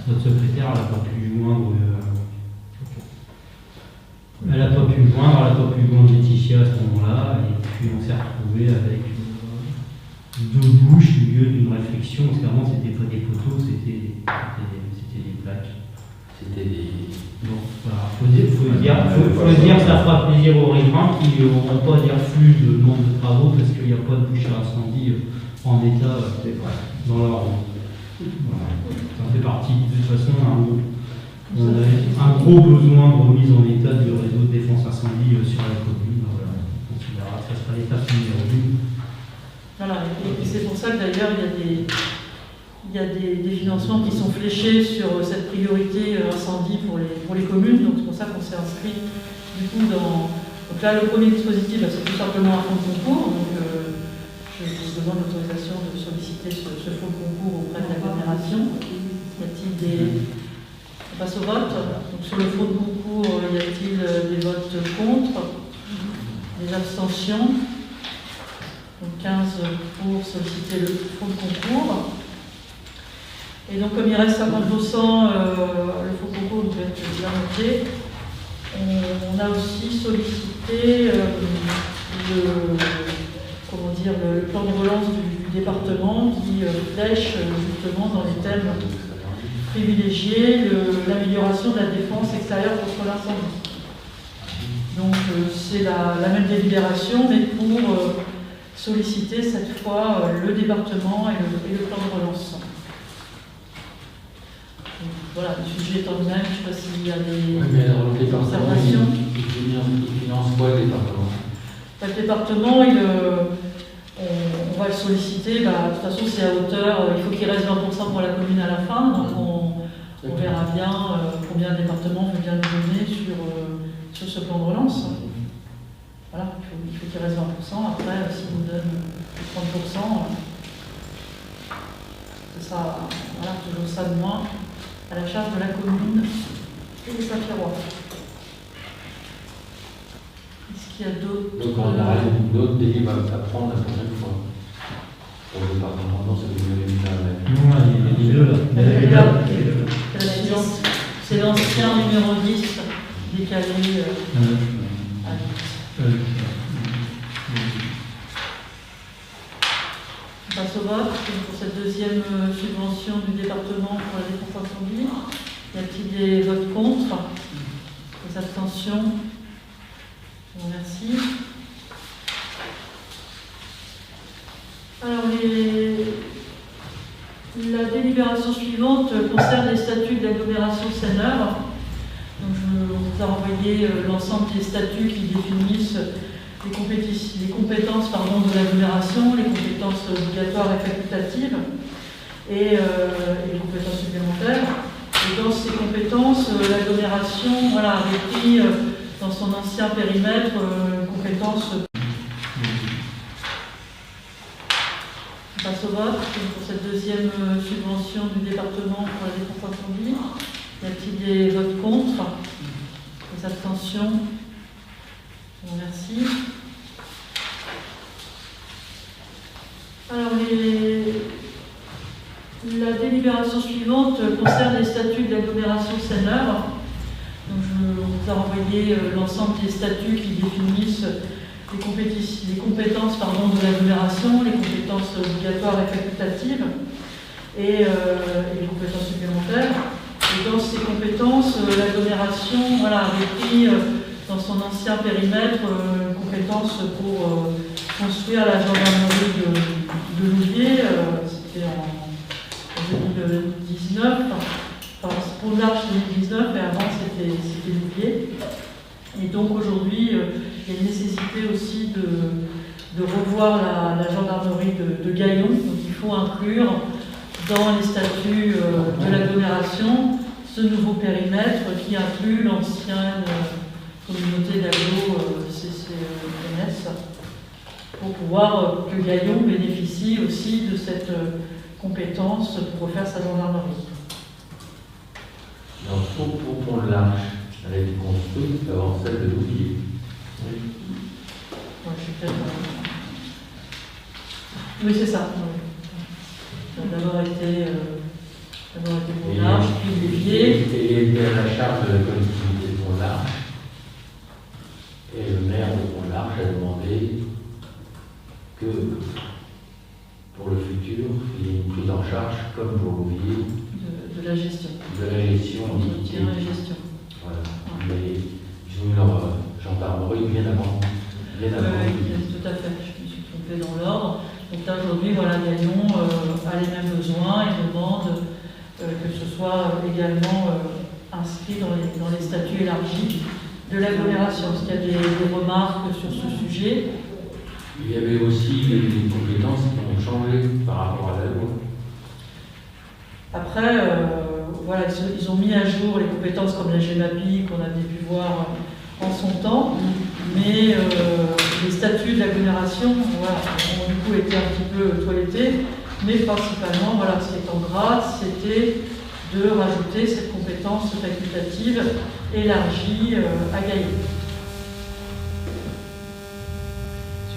notre secrétaire n'a pas pu joindre. Elle n'a pas pu joindre Laetitia à ce moment-là et puis on s'est retrouvé avec deux bouches au lieu d'une réflexion, parce qu'avant c'était pas des poteaux, c'était des plaques. C'était des... Bon, voilà, faut dire que ça fera plaisir aux riverains qui n'auront pas des reflux de demande de travaux parce qu'il n'y a pas de bouche à incendie en état dans leur... Voilà. Ça fait partie, de toute façon, on a un gros besoin de remise en état du réseau de défense incendie sur la commune. Voilà. On considérera que ça sera l'étape numéro 1. Voilà, et c'est pour ça que d'ailleurs il y a des financements qui sont fléchés sur cette priorité incendie pour les communes, donc c'est pour ça qu'on s'est inscrit du coup dans... Donc là, le premier dispositif, c'est tout simplement un fonds de concours, donc je vous demande l'autorisation de solliciter ce fonds de concours auprès de l'agglomération. Y a-t-il des... On passe au vote. Donc sur le fonds de concours, y a-t-il des votes contre? Des abstentions? Donc 15 pour solliciter le fonds de concours. Et donc comme il reste 50%, le fonds de concours doit être bien noté. On a aussi sollicité le plan de relance du département qui flèche justement dans les thèmes privilégiés l'amélioration de la défense extérieure contre l'incendie. Donc c'est la même délibération, mais pour solliciter cette fois le département et le plan de relance. Donc, voilà, le sujet étant le même, je ne sais pas s'il y a des observations. Il finance quoi le département? Le département, on va le solliciter, de toute façon c'est à hauteur, il faut qu'il reste 20% pour la commune à la fin, donc on verra bien combien le département veut bien nous donner sur ce plan de relance. Voilà, il faut qu'il reste 20%, après s'il nous donne 30%, ce sera toujours ça de moins à la charge de la commune et des Saint-Pierrois. Est-ce qu'il y a d'autres... Donc on a d'autres délits à prendre la prochaine fois. Pour le département, non, c'est le numéro 1. La suivante, c'est l'ancien numéro 10 décalé à 10. On passe au vote pour cette deuxième subvention du département pour la défense incendie. Y a-t-il des votes contre? Des abstentions? Je vous remercie. Alors, la délibération suivante concerne les statuts de l'agglomération Seine-Neuve. Donc, je vous ai envoyé l'ensemble des statuts qui définissent les compétences de l'agglomération, les compétences obligatoires et facultatives et les compétences supplémentaires. Et dans ces compétences, l'agglomération avait pris dans son ancien périmètre compétences. On passe au vote pour cette deuxième subvention du département pour la défense incendie. Y a-t-il des votes contre? Des abstentions? Je vous remercie. Alors, la délibération suivante concerne les statuts de l'agglomération Seine-Neuve. Donc, je vous ai envoyé l'ensemble des statuts qui définissent les compétences de l'agglomération, les compétences obligatoires et facultatives et les compétences supplémentaires. Et dans ces compétences, l'agglomération avait pris dans son ancien périmètre compétences pour construire la gendarmerie de Louviers. C'était en 2019, pour l'Arche 2019, mais avant c'était Louviers. Et donc aujourd'hui, il y a une nécessité aussi de revoir la gendarmerie de Gaillon. Donc il faut inclure dans les statuts de l'agglomération ce nouveau périmètre qui inclut l'ancienne communauté d'agglo CCNS pour pouvoir que Gaillon bénéficie aussi de cette compétence pour refaire sa gendarmerie. Donc pour Pont de l'Arche, elle a été construite avant celle de Louviers. Oui. Ouais, je suis peut-être... Oui, c'est ça. Oui. Ça a d'abord été Pont de l'Arche, puis Louviers. Et il était à la charge de la collectivité de Pont de l'Arche. Et le maire de Pont de l'Arche a demandé que Bourgovier. De la gestion. De la gestion. Entretien et gestion. Voilà. Mais ils ont eu leur gendarmerie bien avant. Oui, tout à fait. Je me suis trompée dans l'ordre. Donc là, aujourd'hui, voilà, Gagnon a les mêmes besoins et demande que ce soit également inscrit dans les statuts élargis de l'agglomération. Est-ce qu'il y a des remarques sur ce sujet? Il y avait aussi des compétences qui ont changé par rapport à la loi. Après, voilà, ils ont mis à jour les compétences comme la GEMAPI qu'on avait pu voir en son temps, mais les statuts de l'agglomération voilà, ont du coup été un petit peu toilettés, mais principalement, voilà, ce qui est en grade, c'était de rajouter cette compétence facultative élargie à Gaillon.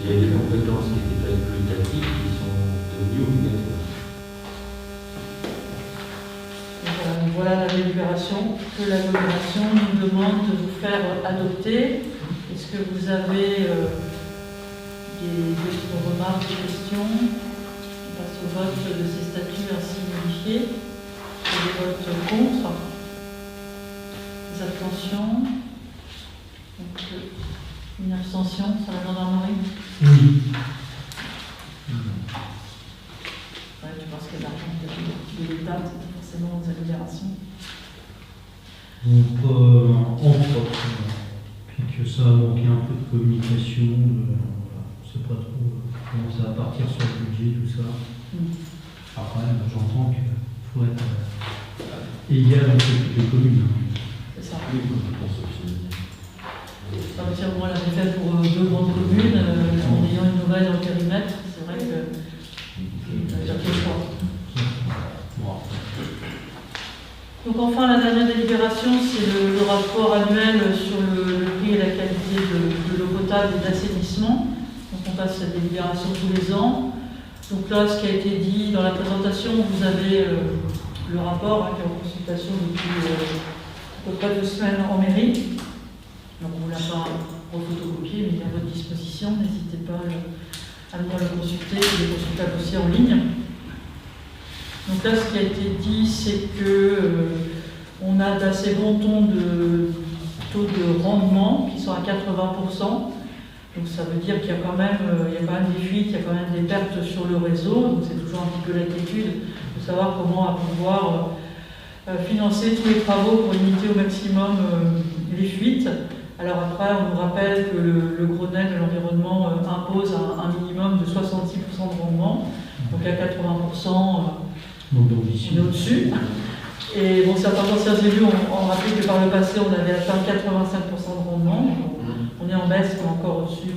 Il y a des compétences qui étaient facultatives qui sont devenues obligatoires. Voilà la délibération que l'agglomération nous demande de vous faire adopter. Est-ce que vous avez des remarques, des questions? On passe au vote de ces statuts ainsi modifiés. Des votes contre. Des abstentions. Donc, une abstention sur la gendarmerie. Oui. Ouais, tu penses que l'argent de l'État, c'est forcément aux agglomérations. Donc, entre autres, puis que ça a manqué un peu de communication, voilà, on ne sait pas trop comment ça va partir sur le budget, tout ça. Après, j'entends qu'il faut être égal entre toutes les communes. C'est ça. Moi, l'avais fait pour 2 grandes communes, en ayant une nouvelle dans le périmètre, c'est vrai que j'ai fait le choix. Donc enfin, la dernière délibération, c'est le rapport annuel sur le prix et la qualité de l'eau potable et d'assainissement. Donc on passe cette délibération tous les ans. Donc là, ce qui a été dit dans la présentation, vous avez le rapport qui est en consultation depuis à peu près 2 semaines en mairie. Donc on ne l'a pas rephotocopié, mais il est à votre disposition. N'hésitez pas à venir le consulter, il est consultable aussi en ligne. Donc là, ce qui a été dit, c'est que on a d'assez bons taux de rendement qui sont à 80%. Donc ça veut dire qu'il y a quand même des fuites, il y a quand même des pertes sur le réseau. Donc c'est toujours un petit peu l'inquiétude de savoir comment on va pouvoir financer tous les travaux pour limiter au maximum les fuites. Alors après, on nous rappelle que le Grenelle de l'environnement impose un minimum de 66% de rendement. Donc à 80%, on est au-dessus. Et bon, certains anciens élus ont rappelé que par le passé, on avait atteint 85% de rendement. On est en baisse, mais encore au-dessus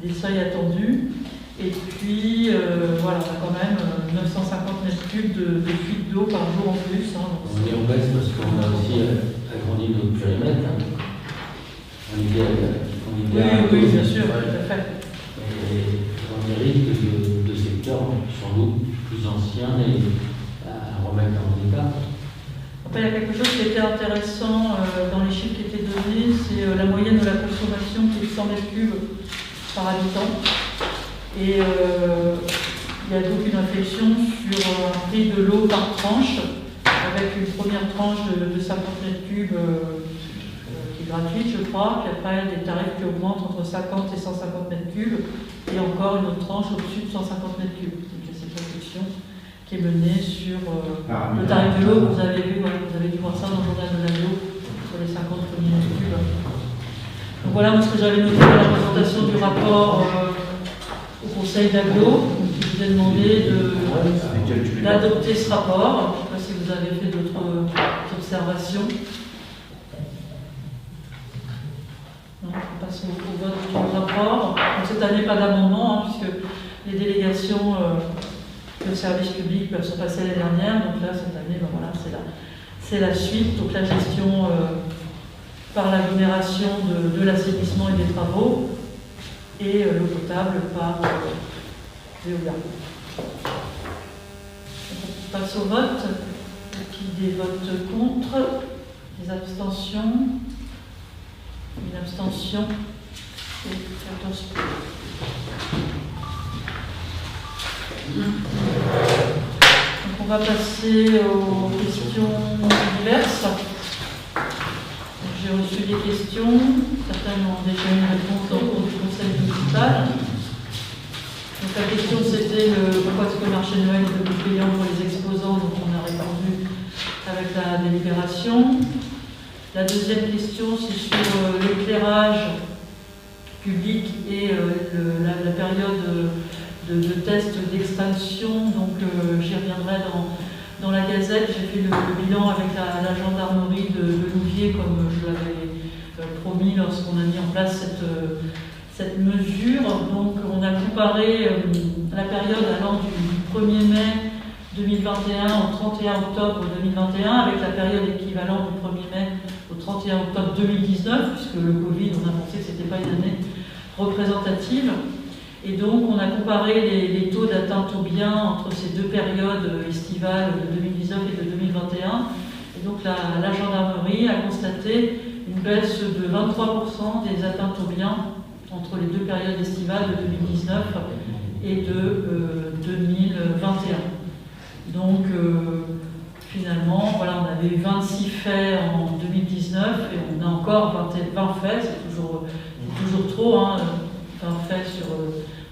des seuils attendus. Et puis, voilà, on a quand même 950 mètres cubes de fuite d'eau par jour en plus. On est en baisse parce qu'on a aussi agrandi notre périmètre. Oui, bien sûr, tout à fait. Et on mérite de secteurs qui sont sans doute plus anciens et à remettre en état. Après, il y a quelque chose qui était intéressant dans les chiffres qui étaient donnés, c'est la moyenne de la consommation qui est de 100 mètres cubes par habitant. Et il y a donc une réflexion sur un prix de l'eau par tranche, avec une première tranche de 50 mètres cubes qui est gratuite, je crois, puis après des tarifs qui augmentent entre 50 et 150 mètres cubes, et encore une autre tranche au-dessus de 150 mètres cubes. Donc il y a cette réflexion qui est menée sur le tarif de l'eau. Vous avez vu, vous avez dû voir ça dans le journal de l'eau, sur les 50 premiers mètres cubes. Donc voilà ce que j'avais noté dans la présentation du rapport au Conseil d'agglo, qui vous a demandé d'adopter ce rapport. Je ne sais pas si vous avez fait d'autres observations. Non, on passe au vote du rapport. Donc, cette année, pas d'amendement, puisque les délégations de services publics sont passées l'année dernière. Donc là, cette année, ben voilà, c'est la suite. Donc la gestion par l'agglomération de l'assainissement et des travaux, et l'eau potable par Veolia. On passe au vote. Qui des votes contre, des abstentions, une abstention et 14 pour. Donc on On va passer aux questions diverses. J'ai reçu des questions, certaines ont déjà eu une réponse au cours du conseil municipal. Donc la question c'était pourquoi est-ce que le marché de Noël est devenu payant pour les exposants, donc on a répondu avec la délibération. La deuxième question c'est sur l'éclairage public et la période de test d'extinction, donc j'y reviendrai dans la Gazette. J'ai fait le bilan avec la gendarmerie de Louviers, comme je l'avais promis lorsqu'on a mis en place cette mesure. Donc on a comparé la période allant du 1er mai 2021 au 31 octobre 2021 avec la période équivalente du 1er mai au 31 octobre 2019, puisque le Covid, on a pensé que ce n'était pas une année représentative. Et donc on a comparé les taux d'atteinte aux biens entre ces deux périodes estivales de 2019 et de 2021. Et donc la gendarmerie a constaté une baisse de 23% des atteintes aux biens entre les deux périodes estivales de 2019 et de 2021. Donc finalement, voilà, on avait eu 26 faits en 2019 et on a encore 20 faits, c'est toujours trop, hein, 20 faits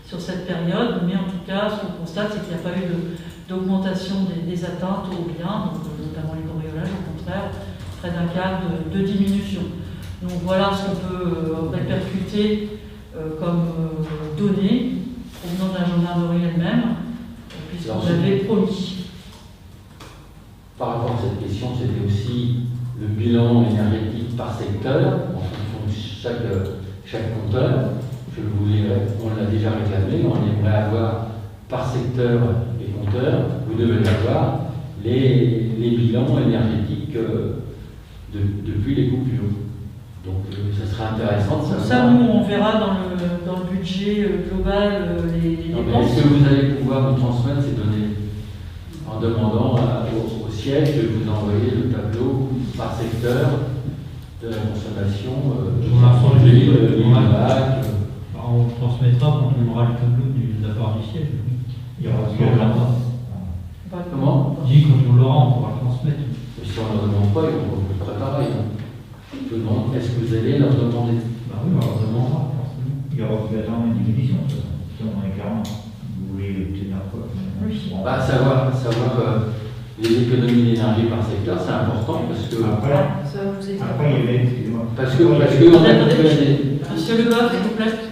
sur cette période, mais en tout cas, ce qu'on constate, c'est qu'il n'y a pas eu d'augmentation des atteintes aux biens, donc, notamment les cambriolages, au contraire, près d'un quart de diminution. Donc voilà ce qu'on peut répercuter comme données provenant de la gendarmerie elle-même, puisqu'on l'avait promis. Par rapport à cette question, c'était aussi le bilan énergétique par secteur, en fonction de chaque compteur. On l'a déjà réclamé, on aimerait avoir par secteur et compteur, vous devez avoir les bilans énergétiques depuis les coupures. Donc ça serait intéressant de savoir. Ça, nous, on verra dans le budget global les dépenses. Est-ce que vous allez pouvoir nous transmettre ces données en demandant au siège de vous envoyer le tableau par secteur de la consommation on transmettra quand on aura le tableau de la part du siège. Il y aura ce qu'on Comment? Je dis quand on l'aura, on pourra le transmettre. Mais si on ne leur demande pas, ils vont le préparer. Je vous demande, est-ce que vous allez leur demander? Bah oui, on leur demandera, forcément. Il y aura obligatoirement une diminution, de toute façon. Si on est clairement, vous voulez obtenir quoi? Bah, savoir les économies d'énergie par secteur, c'est important parce que. Après, il y avait, excusez-moi. Parce que on a des. Monsieur Le Goff, s'il vous plaît.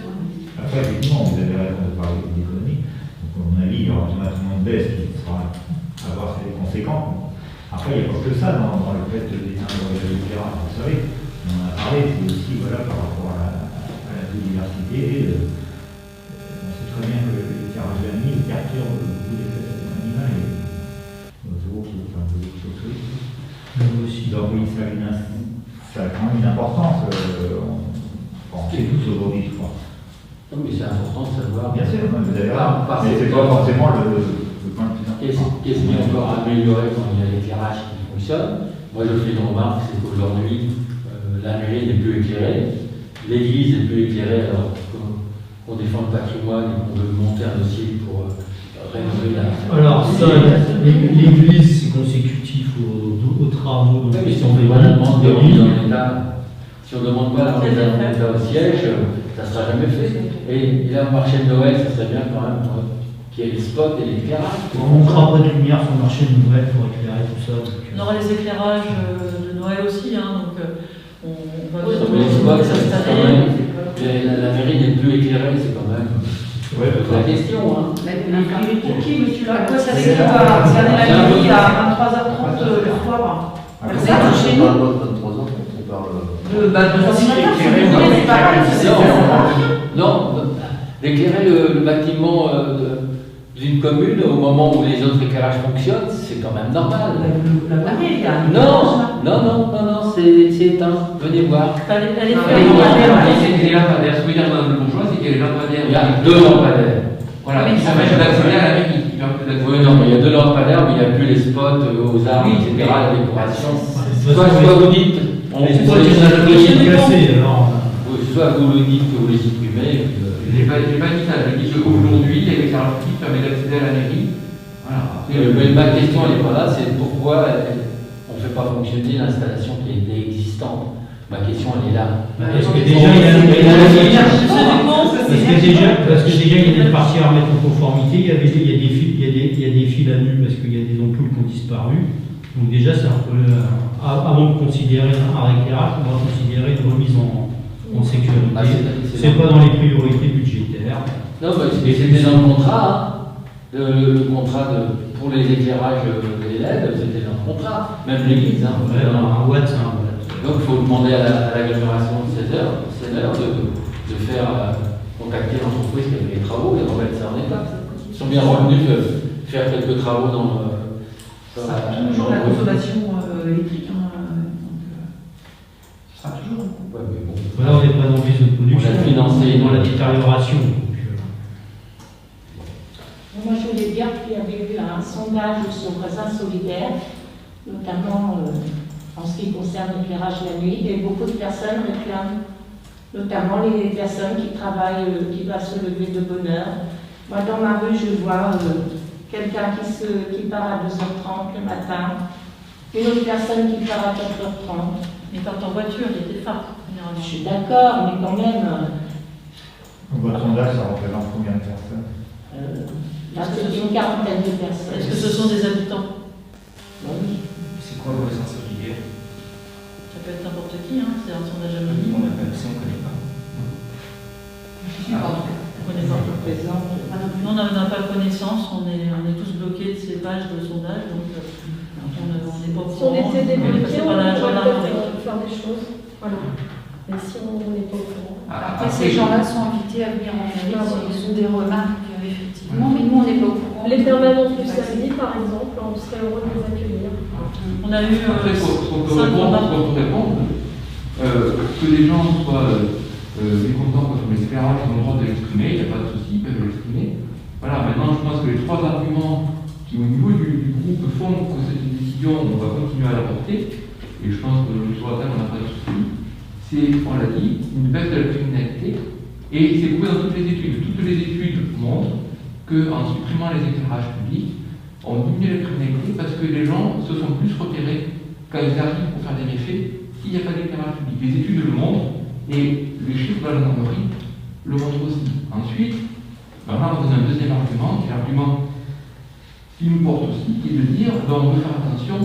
Après, effectivement, vous avez raison de parler d'économie. Donc, à mon avis, il y aura automatiquement une baisse qui sera à voir ses conséquences. Après, il n'y a pas que ça dans le fait d'éteindre l'éclairage. Vous savez, on en a parlé, c'est aussi voilà, par rapport à la biodiversité. On sait très bien que l'éclairage de la nuit perturbe beaucoup d'espèces animales et d'oiseaux, enfin de chauves-souris. Donc oui, ça a quand même une importance. On sait tous aujourd'hui, je crois. Non, mais c'est important de savoir. Bien sûr, vous avez raison. Mais c'est pas forcément le point le plus important. Qu'est-ce qui est encore amélioré quand il y a l'éclairage qui fonctionne? Moi, je fais une remarque, c'est qu'aujourd'hui, la mairie n'est plus éclairée, l'église n'est plus éclairée, alors qu'on défend le patrimoine et qu'on veut monter un dossier pour rénover la. Alors, ça, l'église, c'est consécutif aux travaux. Oui, mais si on ne demande pas dans l'état, si on ne demande pas dans l'état au siège, ça ne sera jamais fait. Et là, au marché de Noël, ça serait bien quand même qu'il y ait les spots et l'éclairage. On fera pas de lumière sur le marché de Noël pour éclairer tout ça. On aura les éclairages de Noël aussi, hein, donc on va les spots, ça la mairie n'est plus éclairée, c'est quand même la question. Hein. Pour qui, monsieur là? Quoi, ça c'est quoi? C'est la nuit à 23h30 le soir. C'est chez nous. 23h, on parle. Non, d'éclairer le bâtiment d'une commune au moment où les autres éclairages fonctionnent, c'est quand même normal. Non, c'est éteint. Venez voir. Elle est faite. Les lampadaires, ce que veut dire Mme Le Bourgeois, c'est qu'il y a les lampadaires. Il y a 2 lampadaires. Voilà, qui permettent d'accéder à la mairie. Oui, non, mais il y a 2 lampadaires, mais il n'y a plus les spots aux arbres, etc., la décoration. Soit vous dites, soit vous le dites que vous les supprimez. J'ai pas dit ça, j'ai dit qu'aujourd'hui, l'éclairage public permet d'accéder à la mairie. Voilà. Mais ma question, elle n'est pas là, c'est pourquoi on ne fait pas fonctionner l'installation qui est existante. Ma question, elle est là. Parce que déjà, il y a une partie à remettre en conformité, il y a des fils à nu parce qu'il y a des ampoules qui ont disparu. Donc déjà, c'est un peu, avant de considérer un éclairage, on va considérer une remise en sécurité. C'est pas dans les priorités budgétaires. Non, c'était dans le contrat. Hein. Le contrat pour les éclairages des LED, c'était dans le contrat. Même l'église. Hein. Un watt, c'est un watt. Donc il faut demander à l'agglomération de 16 heures de faire contacter l'entreprise qui a fait les travaux et remettre ça en état. Ils sont bien revenus faire quelques travaux dans toujours la consommation électrique. Ce sera toujours. Ouais, mais bon. Voilà, on n'est pas dans les zones de production, on a financé dans la détérioration. Moi, je voulais dire qu'il y avait eu un sondage sur voisins solidaires, notamment en ce qui concerne l'éclairage la nuit, et beaucoup de personnes réclament, notamment les personnes qui travaillent, qui doivent se lever de bonne heure. Moi, dans ma rue, je vois quelqu'un qui part à 2h30 le matin, une autre personne qui part à 4h30. Mais quand en voiture, il y a des phares, généralement. Je suis d'accord, mais quand même. Votre sondage, ça représente combien de personnes? Là, c'est une quarantaine de personnes. Est-ce que ce sont des habitants? Oui. C'est quoi le voisin solidaire? Ça peut être n'importe qui, hein. C'est un sondage anonyme. On n'a pas on ne connaît pas. On connaît pas. Nous, on n'a pas connaissance, on est tous bloqués de ces pages de sondage, donc on n'est pas au Si on courant. était débloqués, on la pourrait gendarmerie. peut-être faire des choses. Voilà. Mais si on n'est pas au courant. Après, ces gens-là sont invités à venir en mairie, ils ont des remarques, effectivement, mais nous, on n'est pas au courant. Les permanences du samedi, par exemple, on serait heureux de les accueillir. On a eu Après, ce qu'on peut 5 répondre, que les gens soient mécontents contre l'éclairage, ils ont le droit de l'exprimer, il n'y a pas de souci, ils peuvent l'exprimer. Voilà, maintenant, je pense que les trois arguments qui, au niveau du groupe, font que cette décision, on va continuer à la porter, et je pense que sur la table, on n'a pas de souci, c'est, on l'a dit, une baisse de la criminalité, et c'est prouvé dans toutes les études. Toutes les études montrent qu'en supprimant les éclairages publics, on diminue la criminalité parce que les gens se sont plus repérés quand ils arrivent pour faire des méfaits s'il n'y a pas d'éclairage public. Les études le montrent et les chiffres de la gendarmerie le montrent aussi. Ensuite, on va donner un deuxième argument, qui est l'argument qui nous porte aussi, qui est de dire on veut faire attention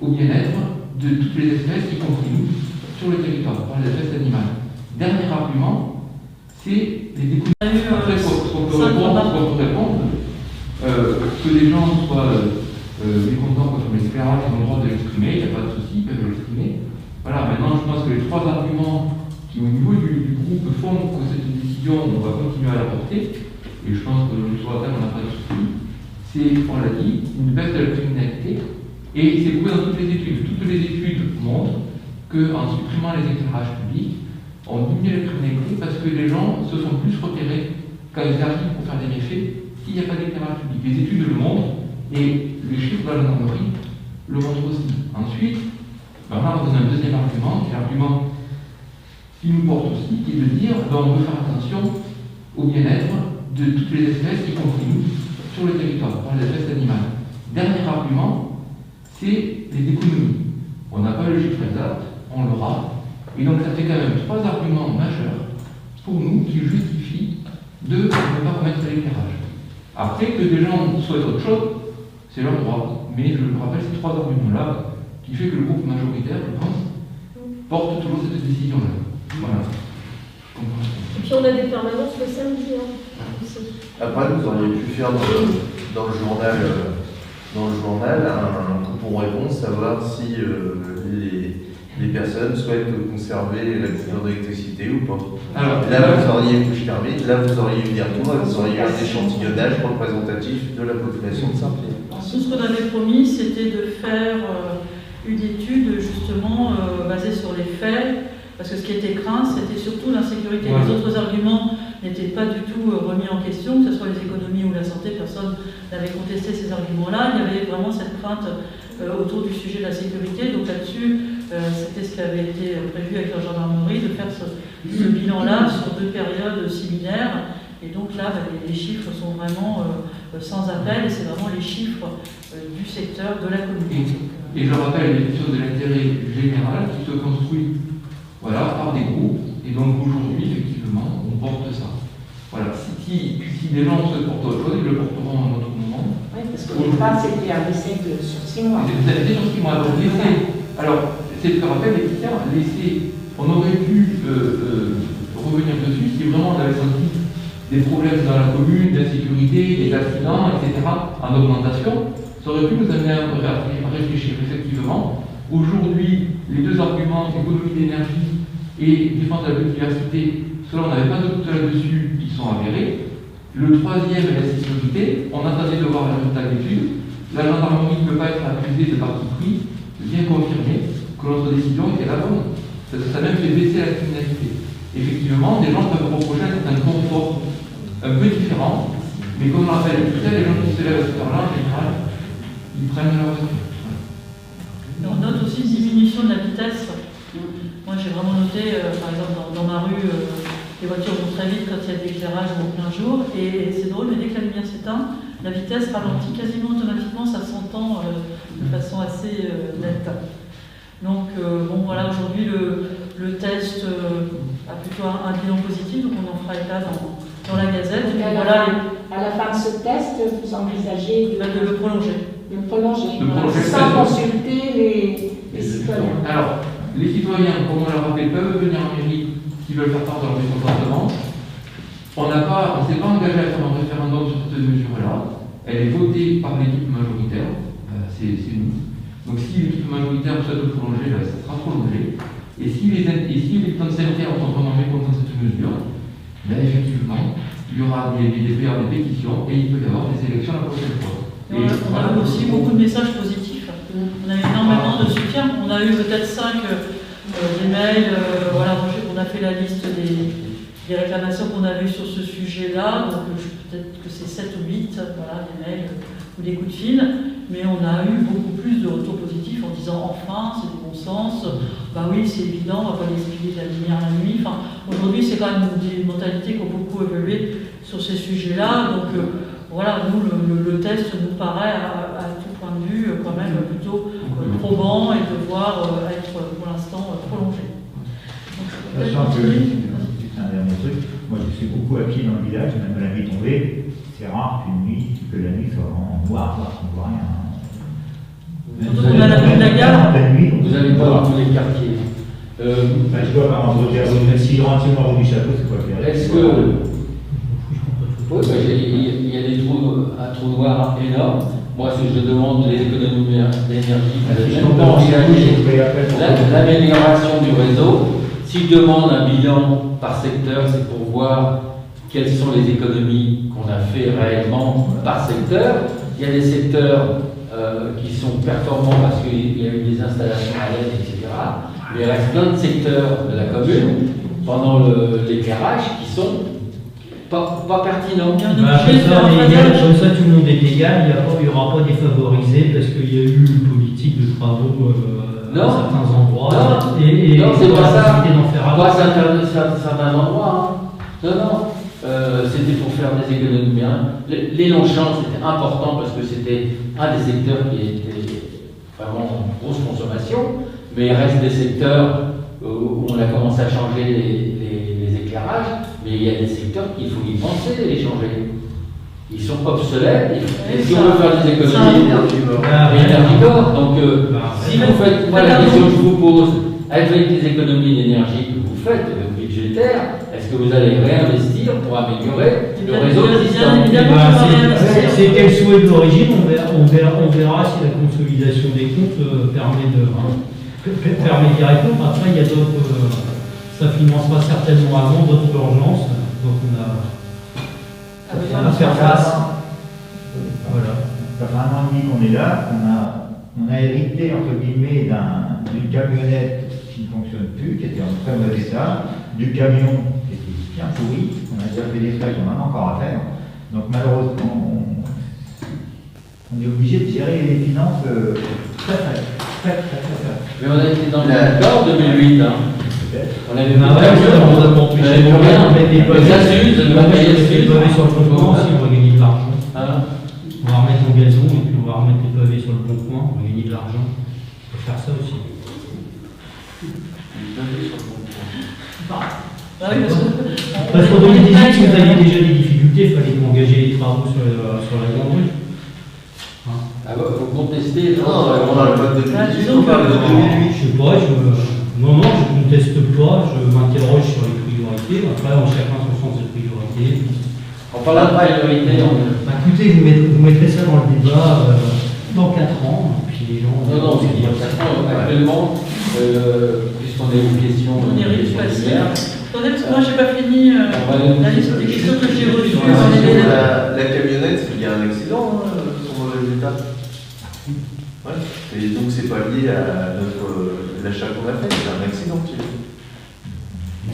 au bien-être de toutes les espèces, y compris nous, sur le territoire, par les espèces animales. Dernier argument, c'est les découvertes. Après, ce qu'on peut répondre, que les gens soient mécontents contre l'éclairage, ils ont le droit de l'exprimer, il n'y a pas de souci, ils peuvent l'exprimer. Voilà, maintenant je pense que les trois arguments qui au niveau du groupe font que cette décision, on va continuer à la porter, et je pense que sur la table on n'a pas de souci, c'est, on l'a dit, une baisse de la criminalité, et c'est prouvé dans toutes les études. Toutes les études montrent qu'en supprimant les éclairages publics, on diminue la criminalité parce que les gens se sont plus repérés quand ils arrivent pour faire des méfaits s'il n'y a pas d'éclairage public. Les études le montrent et les chiffres de la gendarmerie le montrent aussi. Ensuite, on va donner un deuxième argument, qui est l'argument qui nous porte aussi, qui est de dire on veut faire attention au bien-être de toutes les espèces, y compris nous, sur le territoire, par les espèces animales. Dernier argument, c'est les économies. On n'a pas le chiffre exact, on l'aura. Et donc ça fait quand même trois arguments majeurs pour nous qui justifient de ne pas remettre l'éclairage. Après, que des gens souhaitent autre chose, c'est leur droit. Mais je le rappelle, ces trois arguments-là, qui fait que le groupe majoritaire, je pense, porte toujours cette décision-là. Voilà. Et puis on a des permanences le samedi aussi. Après, vous auriez pu faire dans le journal un coupon réponse, savoir si les personnes souhaitent conserver la coupure d'électricité ou pas. Alors, là, vous auriez eu des retours, vous auriez eu un échantillonnage représentatif de la population de Saint-Pierre. Tout ce qu'on avait promis, c'était de faire une étude justement basée sur les faits, parce que ce qui était craint, c'était surtout l'insécurité. Les autres arguments n'étaient pas du tout remis en question, que ce soit les économies ou la santé, personne n'avait contesté ces arguments-là. Il y avait vraiment cette crainte autour du sujet de la sécurité. Donc là-dessus, c'était ce qui avait été prévu avec la gendarmerie, de faire ce bilan-là sur 2 périodes similaires. Et donc là, les chiffres sont vraiment sans appel, et c'est vraiment les chiffres du secteur, de la commune. Et je rappelle les questions de l'intérêt général qui se construit par des groupes, et donc aujourd'hui, effectivement, on porte ça. Voilà, si les gens se portent autre chose, ils le porteront à un autre moment. Oui, parce qu'au départ, c'était un essai sur 6 mois. C'était sur 6 mois. Donc, alors, c'est ce que rappelle les critères, on aurait pu revenir dessus si vraiment on avait senti des problèmes dans la commune, d'insécurité, des accidents, etc., en augmentation. Ça aurait pu nous amener à réfléchir effectivement. Aujourd'hui, les deux arguments, économie d'énergie et défense de la biodiversité, cela on n'avait pas de doute là-dessus, ils sont avérés. Le troisième est la sécurité. On attendait de voir le résultat de l'étude. La gendarmerie ne peut pas être accusée de parti pris, de bien confirmer que notre décision était la bonne. Ça a même fait baisser la criminalité. Effectivement, des gens peuvent reprocher un confort un peu différent, mais comme on rappelle, les gens qui se lèvent à cette heure-là, en général, ils prennent leur voiture. On note aussi une diminution de la vitesse. Moi, j'ai vraiment noté, par exemple, dans ma rue, les voitures vont très vite quand il y a de l'éclairage ou en plein jour. Et c'est drôle, mais dès que la lumière s'éteint, la vitesse ralentit quasiment automatiquement, ça s'entend de façon assez nette. Donc, bon, voilà, aujourd'hui, le test a plutôt un bilan positif, donc on en fera état dans la Gazette. Et à, voilà, à la fin de ce test, vous envisagez de le prolonger. Sans consulter les citoyens. Alors, les citoyens, comme on l'a rappelé, peuvent venir en mairie s'ils veulent faire part de leur mécontentement. On ne s'est pas engagé à faire un référendum sur cette mesure-là. Elle est votée par l'équipe majoritaire. C'est nous. Donc si l'équipe majoritaire souhaite le prolonger, ça sera prolongé. Et si les militants sanitaires sont vraiment mécontents de cette mesure, effectivement, il y aura des pétitions et il peut y avoir des élections la prochaine fois. On a eu aussi beaucoup de messages positifs. On a eu énormément de soutien. On a eu peut-être 5 des mails. On a fait la liste des réclamations qu'on a vues sur ce sujet-là. Donc peut-être que c'est 7 ou 8, des mails ou des coups de fil. Mais on a eu beaucoup plus de retours positifs en disant enfin, c'est du bon sens. Oui, c'est évident, on ne va pas l'expliquer de la lumière la nuit. Aujourd'hui, c'est quand même des mentalités qui ont beaucoup évolué sur ces sujets-là. Donc nous, le test nous paraît à tout point de vue quand même plutôt probant et devoir être pour l'instant prolongé. Sachant que, c'est un dernier truc, moi je suis beaucoup à pied dans le village, même la nuit tombée, c'est rare que la nuit soit vraiment noire, on ne voit rien. Surtout qu'on a la rue de la gare. Vous n'allez pas dans tous les quartiers. Je dois par exemple dire, si je rentre sur la rue du Château, c'est quoi faire? Est-ce que. Oui, il y a un trou noir énorme. Moi, si je demande les économies d'énergie, l'amélioration du réseau. Si je demande un bilan par secteur, c'est pour voir quelles sont les économies qu'on a fait réellement par secteur. Il y a des secteurs qui sont performants parce qu'il y a eu des installations à l'aide, etc. Mais il reste plein de secteurs de la commune pendant l'éclairage qui sont pas pertinents. Comme ça, tout le monde est égal, il n'y aura pas défavorisé parce qu'il y a eu une politique de travaux à certains endroits. Non, c'est pas ça. Pas certains endroits. Non. C'était pour faire des économies. Les Longchamps, c'était important parce que c'était un des secteurs qui était vraiment en grosse consommation, mais il reste des secteurs où on a commencé à changer les éclairages, mais il y a des secteurs qu'il faut y penser, les changer. Ils sont obsolètes, et si on veut faire des économies énergivores, donc si vous faites, moi la question que je vous pose, avec les économies d'énergie que vous faites, budgétaires, est-ce que vous allez réinvestir pour améliorer le réseau existant? C'était le souhait de l'origine, on verra si la consolidation des comptes permet d'y répondre. Après, il y a d'autres, ça financera certainement avant d'autres urgences, donc on a faire face. Voilà. Ça fait 1 an et demi qu'on est là, on a hérité, entre guillemets, d'une camionnette qui ne fonctionne plus, qui était en très mauvais état, du camion qui était bien pourri, on a déjà fait des frais qu'on en a encore à faire. Donc malheureusement, on est obligé de gérer les finances très. Mais on a été dans l'accord 2008, On avait plus rien. Les Asus, sur le compte, si on va gagner de l'argent. arrêter en gazon et puis on va remettre les pavés sur le bon coin, on va gagner de l'argent. On peut faire ça aussi. Parce qu'on donnait des idées, si vous aviez déjà des difficultés, il fallait engager les travaux sur la grande rue. Ah bah, vous contestez Non, on a le vote de 2018, on parle de 2008. Je sais pas, non, je ne conteste pas, je m'interroge sur les priorités. Après, on chacun son sens de priorité. En parlant de priorité, Écoutez, vous mettrez ça dans le débat dans 4 ans, puis les gens. Non, c'est dire, actuellement, puisqu'on est aux questions. On y arrive facile. Attendez, parce que moi, j'ai pas fini la liste des questions que j'ai reçues. La camionnette, il y a un accident, son mauvais résultat. Ouais. Et donc, c'est pas lié à l'achat qu'on a fait, c'est un accident qui est.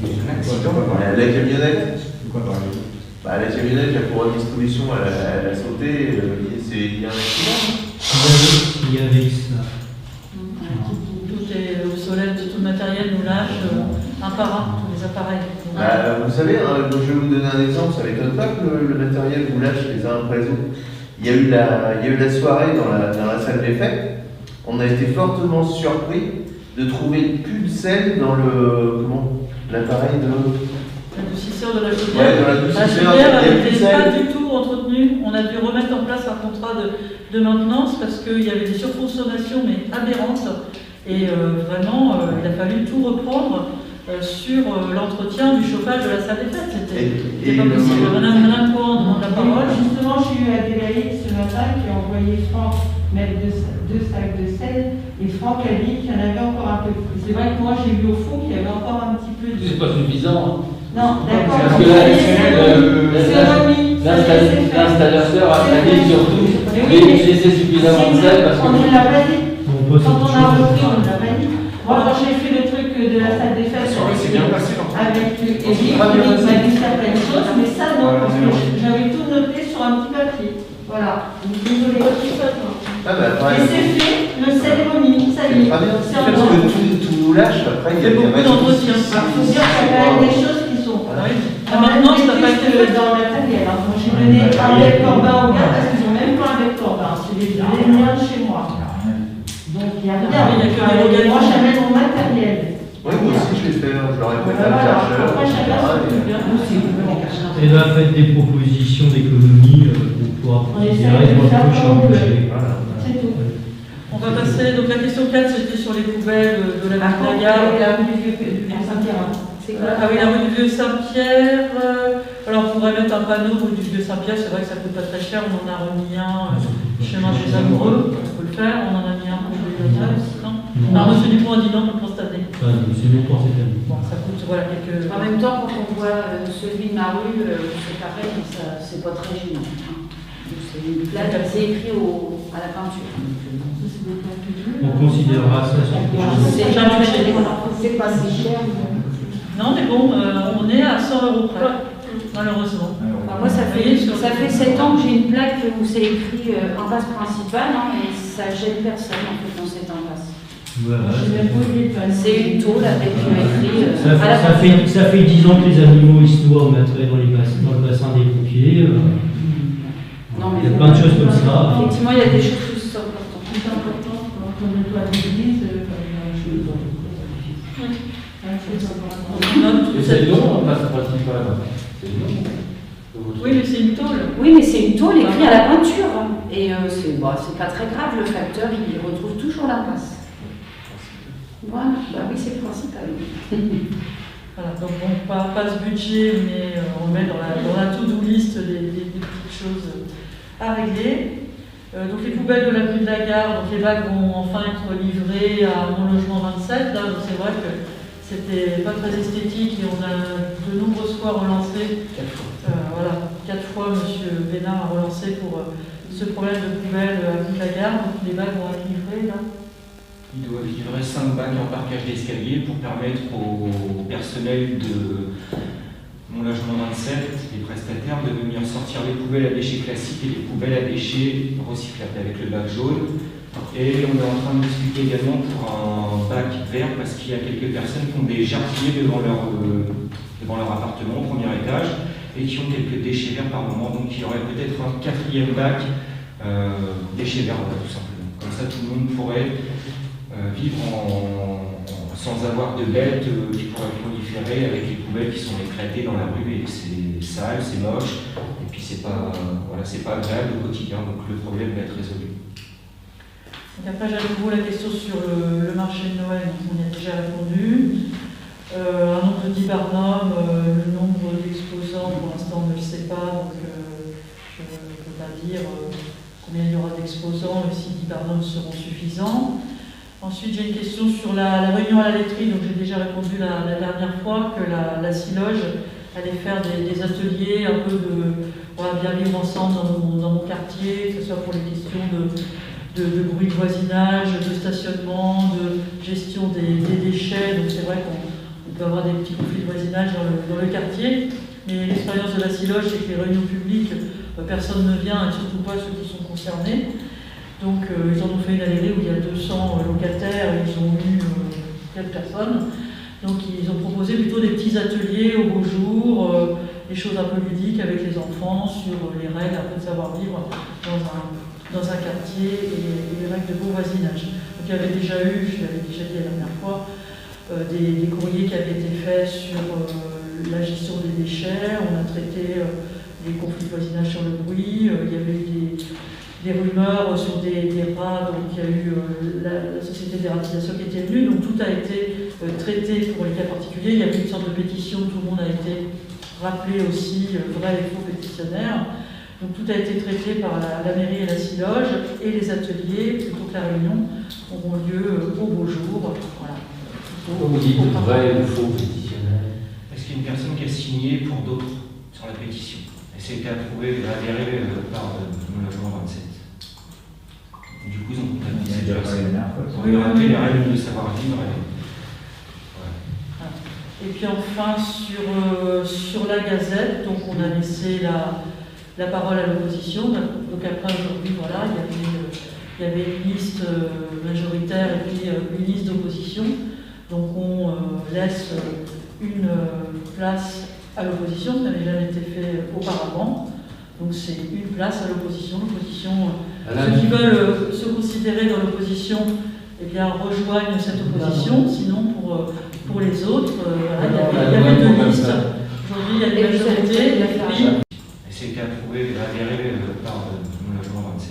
Un accident. La camionnette. C'est quoi par exemple? La camionnette, la cour à disposition, elle a sauté, il y a un accident. Il y avait ça. Tout est obsolète, tout le matériel nous lâche un par un, tous les appareils. Vous savez, je vais vous donner un exemple, ça ne m'étonne pas que le matériel vous lâche les uns après les autres. Il y a eu la soirée dans la salle des fêtes. On a été fortement surpris de trouver plus de sel dans l'appareil de L'adoucisseur de la chaudière. Ouais, dans La l'adoucisseur, chaudière il y a plus de n'était pas sel. du tout entretenue. On a dû remettre en place un contrat de maintenance parce qu'il y avait des surconsommations mais aberrantes. Et vraiment, il a fallu tout reprendre sur l'entretien du chauffage de la salle des fêtes. C'était pas possible. Madame Cohen demande la parole. Justement, j'ai eu Adélaïde ce matin qui a envoyé Franck mettre deux sacs de sel. Et Franck a dit qu'il y en avait encore un peu. C'est vrai que moi, j'ai vu au fond qu'il y avait encore un petit peu de. C'est pas suffisant. Non, d'accord. Parce que l'installateur a dit surtout, mais c'est suffisamment de sel parce que. On ne l'a pas dit. On Quand on a repris, on ne l'a pas dit. Moi, quand j'ai fait le truc de la salle des fêtes C'est bien passé, avec Eric, il m'a dit certaines choses, mais ça non, parce que j'avais tout noté sur un petit papier. Voilà. Donc, désolée. Mais c'est fait, le sel est remis, ça y est. Très bien, C'est en parce ordre. que tout nous lâche, après il y a beaucoup d'entretien. Il faut dire qu'il y a quand même des choses qui sont. Maintenant, ça n'a pas été fait. Dans la matériel. Moi, j'ai donné un bec corbin au gars parce qu'ils n'ont même pas un bec corbin. C'est les miens de chez moi. Donc, il n'y a rien. Moi, j'amène mon matériel. Oui, moi aussi je l'ai fait, je leur ai prêté un Voilà. chargeur. Après, chacun son truc. Et là, faites des propositions d'économie qu'on pourra On essaie considérer de dans le faire prochain comme on budget. Voilà. C'est tout. On va passer, donc la question 4, c'était sur les poubelles de la gare. La rue du Vieux Saint-Pierre. Ah oui, la rue du Vieux Saint-Pierre. Alors, on pourrait mettre un panneau rue du Vieux Saint-Pierre, c'est vrai que ça coûte pas très cher. On en a remis un chemin des amoureux, on peut le faire. On en a mis un pour les bibliothèques aussi, non? Alors, monsieur Dupont a dit non pour constater. C'est bon pour cette année. Bon, ça coûte, voilà, quelques. En même temps, quand on voit celui de ma rue, c'est pareil, c'est pas très gênant. C'est une plaque, c'est écrit à la peinture. On considérera ça sur le prochain budget. C'est pas si cher. Non, mais bon, on est à 100 € près, malheureusement. Enfin, moi, ça fait 7 ans que j'ai une plaque où c'est écrit impasse principale, et ça gêne personne en fait dans cette impasse. Voilà. C'est une tôle avec écrit. Ça fait 10 ans que les animaux ils se noient, on mettrait dans le bassin des pompiers. Non, mais il y a plein de choses comme ça. Effectivement, il y a des choses plus importantes. Plus importantes, comme le toit d'église, C'est long, passe principal. C'est long. Oui, mais c'est une tôle. Oui, mais c'est une tôle écrite à la peinture. Et c'est pas très grave, le facteur, il retrouve toujours l'impasse. Voilà, bah oui, c'est le principal. Voilà, donc bon, pas ce budget, mais on met dans la to-do list des petites choses à régler. Donc les poubelles de l'avenue de la Gare, donc les bacs vont enfin être livrés à Mon Logement 27. Là, donc c'est vrai que c'était pas très esthétique et on a de nombreuses fois relancé. 4 fois M. Bénard a relancé pour ce problème de poubelles à l'avenue de la Gare. Donc les bacs vont être livrés là. Ils doivent livrer 5 bacs en parquage d'escalier pour permettre au personnel de Mon Logement 27, les prestataires, de venir sortir les poubelles à déchets classiques et les poubelles à déchets recyclables avec le bac jaune. Et on est en train de discuter également pour un bac vert parce qu'il y a quelques personnes qui ont des jardiniers devant leur appartement au premier étage et qui ont quelques déchets verts par moment. Donc il y aurait peut-être un 4e bac déchets verts, tout simplement. Comme ça, tout le monde pourrait vivre sans avoir de bêtes qui pourraient proliférer avec les poubelles qui sont éclatées dans la rue, et c'est sale, c'est moche, et puis c'est pas agréable au quotidien, donc le problème va être résolu. Donc après, j'avais vous la question sur le marché de Noël, donc on y a déjà répondu. Un nombre de 10 barnums, le nombre d'exposants, pour l'instant on ne le sait pas, donc je ne peux pas dire combien il y aura d'exposants et si 10 barnums seront suffisants. Ensuite, j'ai une question sur la réunion à la laiterie, donc j'ai déjà répondu la dernière fois que la Siloge allait faire des ateliers un peu bien vivre ensemble dans mon quartier, que ce soit pour les questions de bruit de voisinage, de stationnement, de gestion des déchets. Donc c'est vrai qu'on peut avoir des petits conflits de voisinage dans le quartier, mais l'expérience de la Siloge, c'est que les réunions publiques, personne ne vient, et surtout pas ceux qui sont concernés. Donc ils en ont fait une à l'Élé où il y a 200 locataires et ils ont eu quelques personnes. Donc ils ont proposé plutôt des petits ateliers au beau jour, des choses un peu ludiques avec les enfants sur les règles, un peu de savoir-vivre dans un quartier et les règles de beau voisinage. Donc il y avait déjà eu, je l'avais déjà dit la dernière fois, des courriers qui avaient été faits sur la gestion des déchets. On a traité les conflits de voisinage sur le bruit, il y avait eu des rumeurs sur des rats, donc il y a eu la société d'ératisation qui était venue, donc tout a été traité pour les cas particuliers. Il y avait une sorte de pétition, tout le monde a été rappelé aussi, vrai et faux pétitionnaires. Donc tout a été traité par la mairie et la Siloge, et les ateliers, plutôt que la réunion, auront lieu au beau jour. Voilà. Vous dites vrai ou faux pétitionnaire? Est-ce qu'il y a une personne qui a signé pour d'autres sur la pétition? Et c'est été approuvé, adhéré par le logement 27. Du coup, ils ont comptabilisé les personnes. On a rappelé les règles de savoir-vivre. Et puis enfin, sur la Gazette, donc on a laissé la parole à l'opposition. Donc après, aujourd'hui, voilà, il y avait une liste majoritaire et puis une liste d'opposition. Donc on laisse une place à l'opposition, ça n'avait jamais été fait auparavant. Donc c'est une place à l'opposition. L'opposition, ceux qui veulent se considérer dans l'opposition, eh bien rejoignent cette opposition. Sinon pour les autres, voilà, il y avait deux listes. Aujourd'hui il y a une majorité. Et c'est été approuvé, adhéré par le logement 27.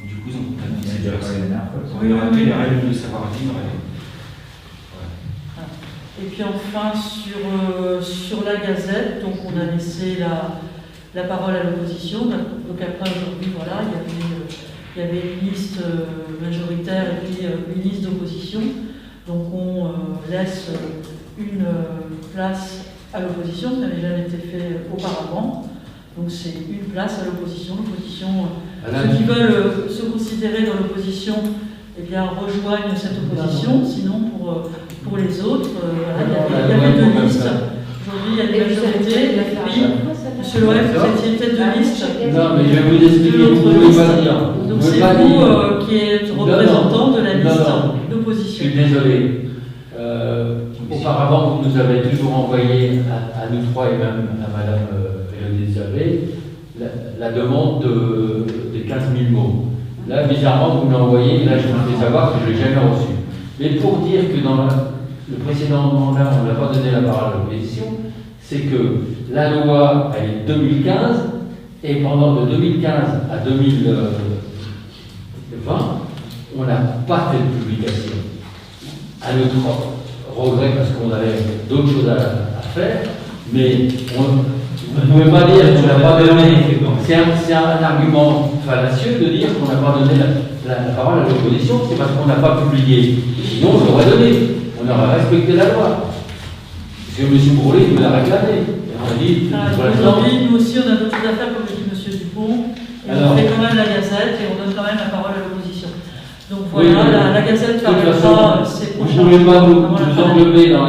Du coup ils ont comptabilisé les personnes. On a rappelé les règles de savoir-vivre. Et puis enfin, sur la Gazette, donc on a laissé la parole à l'opposition. Donc après, aujourd'hui, voilà, il y avait une liste majoritaire et puis une liste d'opposition. Donc on laisse une place à l'opposition, ça n'avait jamais été fait auparavant. Donc c'est une place à l'opposition. L'opposition, ceux qui veulent se considérer dans l'opposition, eh bien rejoignent cette opposition. Sinon pour les autres, voilà, il y avait deux listes. Aujourd'hui, il y a une majorité. Oui, monsieur Loeb, vous étiez tête de liste. Non, mais je vais vous expliquer, vous ne pouvez pas dire. Donc c'est vous qui êtes représentant de la liste d'opposition. Je suis désolé. Auparavant, vous nous avez toujours envoyé à nous trois et même à Madame Élodie Zabé la demande des 15 000 mots. Là, bizarrement, vous me l'envoyez, là je vous fais savoir que je ne l'ai jamais reçu. Mais pour dire que dans le précédent mandat, on n'a pas donné la parole à l'opposition, c'est que la loi, elle est 2015, et pendant de 2015 à 2020, on n'a pas fait de publication. À notre regret, parce qu'on avait d'autres choses à faire, mais on ne pouvait pas dire qu'on n'a pas donné. C'est un argument fallacieux de dire qu'on n'a pas donné la parole à l'opposition, c'est parce qu'on n'a pas publié. Sinon, on l'aurait donné. On aurait respecté la loi. Parce que M. Bourlet nous l'a réclamé. On a dit, aujourd'hui, nous aussi, on a d'autres choses à faire, comme le dit M. Dupont. Et on fait quand même la Gazette et on donne quand même la parole à l'opposition. Donc voilà, la Gazette permettra ces prochains. Vous ne pouvez pas nous englober dans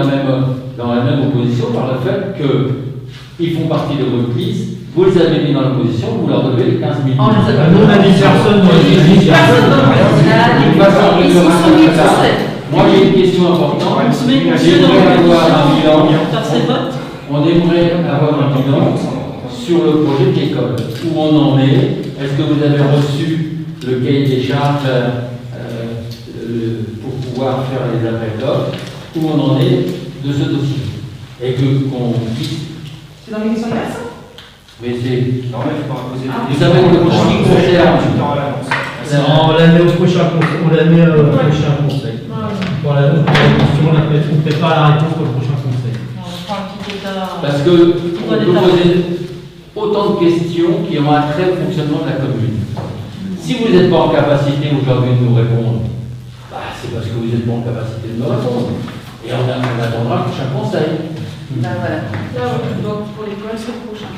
la même opposition par le fait qu'ils font partie de votre liste. Vous les avez mis dans l'opposition, vous leur devez les 15 000. On a dit personne, moi j'ai dit personne. Moi j'ai une question importante. On aimerait avoir un bilan sur le projet de l'école. Où on en est, est-ce que vous avez reçu le cahier des charges pour pouvoir faire les appels d'offres? Où on en est de ce dossier? Et qu'on puisse. C'est dans les questions de masse? Mais c'est. Non, mais il faudra poser Vous savez que le prochain concerne. On la met au prochain conseil. On la met au prochain conseil. Voilà, on prépare la réponse pour le prochain conseil. On fera un petit état. Parce que on peut poser autant de questions qui ont un trait au fonctionnement de la commune. Si vous n'êtes pas en capacité aujourd'hui de nous répondre, c'est parce que vous n'êtes pas en capacité de nous répondre. Et on attendra le prochain conseil. Voilà. Donc pour l'école, c'est le prochain.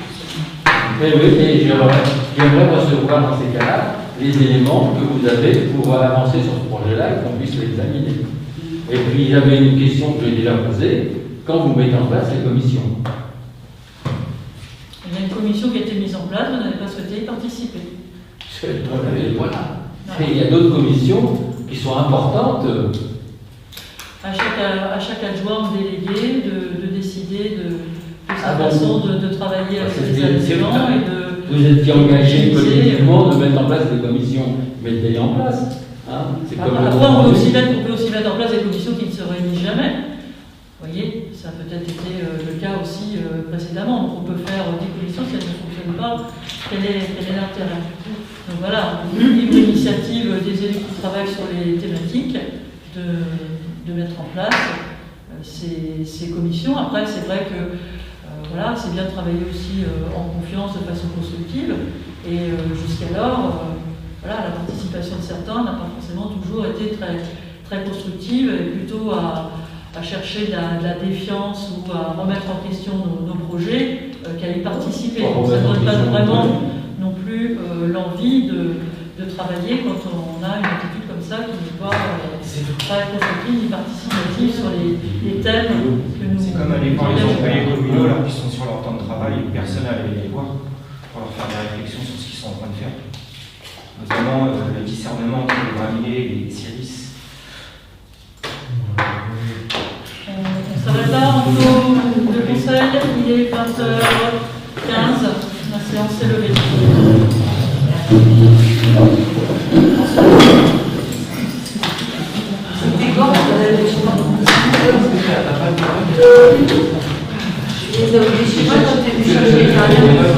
Mais oui, et j'aimerais recevoir dans ces cas-là les éléments que vous avez pour avancer sur ce projet-là et qu'on puisse l'examiner. Et puis j'avais une question que j'ai déjà posée. Quand vous mettez en place les commissions? Il y a une commission qui a été mise en place, vous n'avez pas souhaité y participer. Voilà. Et il y a d'autres commissions qui sont importantes. À chaque adjoint délégué de décider de sa bon, façon de travailler avec les habitants et de. Vous étiez engagé collectivement de mettre en place des commissions. Mettez-les en place. Hein, Après, on peut aussi mettre en place des commissions qui ne se réunissent jamais. Vous voyez, ça a peut-être été le cas aussi précédemment. Donc on peut faire des commissions si elles ne fonctionnent pas. Quel est l'intérêt? Donc voilà, libre initiative des élus qui travaillent sur les thématiques de mettre en place ces commissions. Après, c'est vrai que voilà, c'est bien de travailler aussi en confiance, de façon constructive. Et jusqu'alors, voilà, la participation de certains n'a pas forcément toujours été très, très constructive, et plutôt à chercher de la défiance ou à remettre en question nos projets qu'à y participer. Donc, ça ne donne pas vraiment non plus l'envie de travailler quand on a une attitude comme ça qui n'est pas très constructive ni participative sur les thèmes que nous. C'est comme aller voir les employés communaux alors qu'ils sont sur leur temps de travail et personne n'allait les voir pour leur faire des réflexions sur ce qu'ils sont en train de faire. Notamment le discernement entre les graminées et les services. On s'arrête là, on clôt le conseil, il est 20h15, la séance est levée. Je les ai oubliés chez moi quand tu es venu chercher les carrières.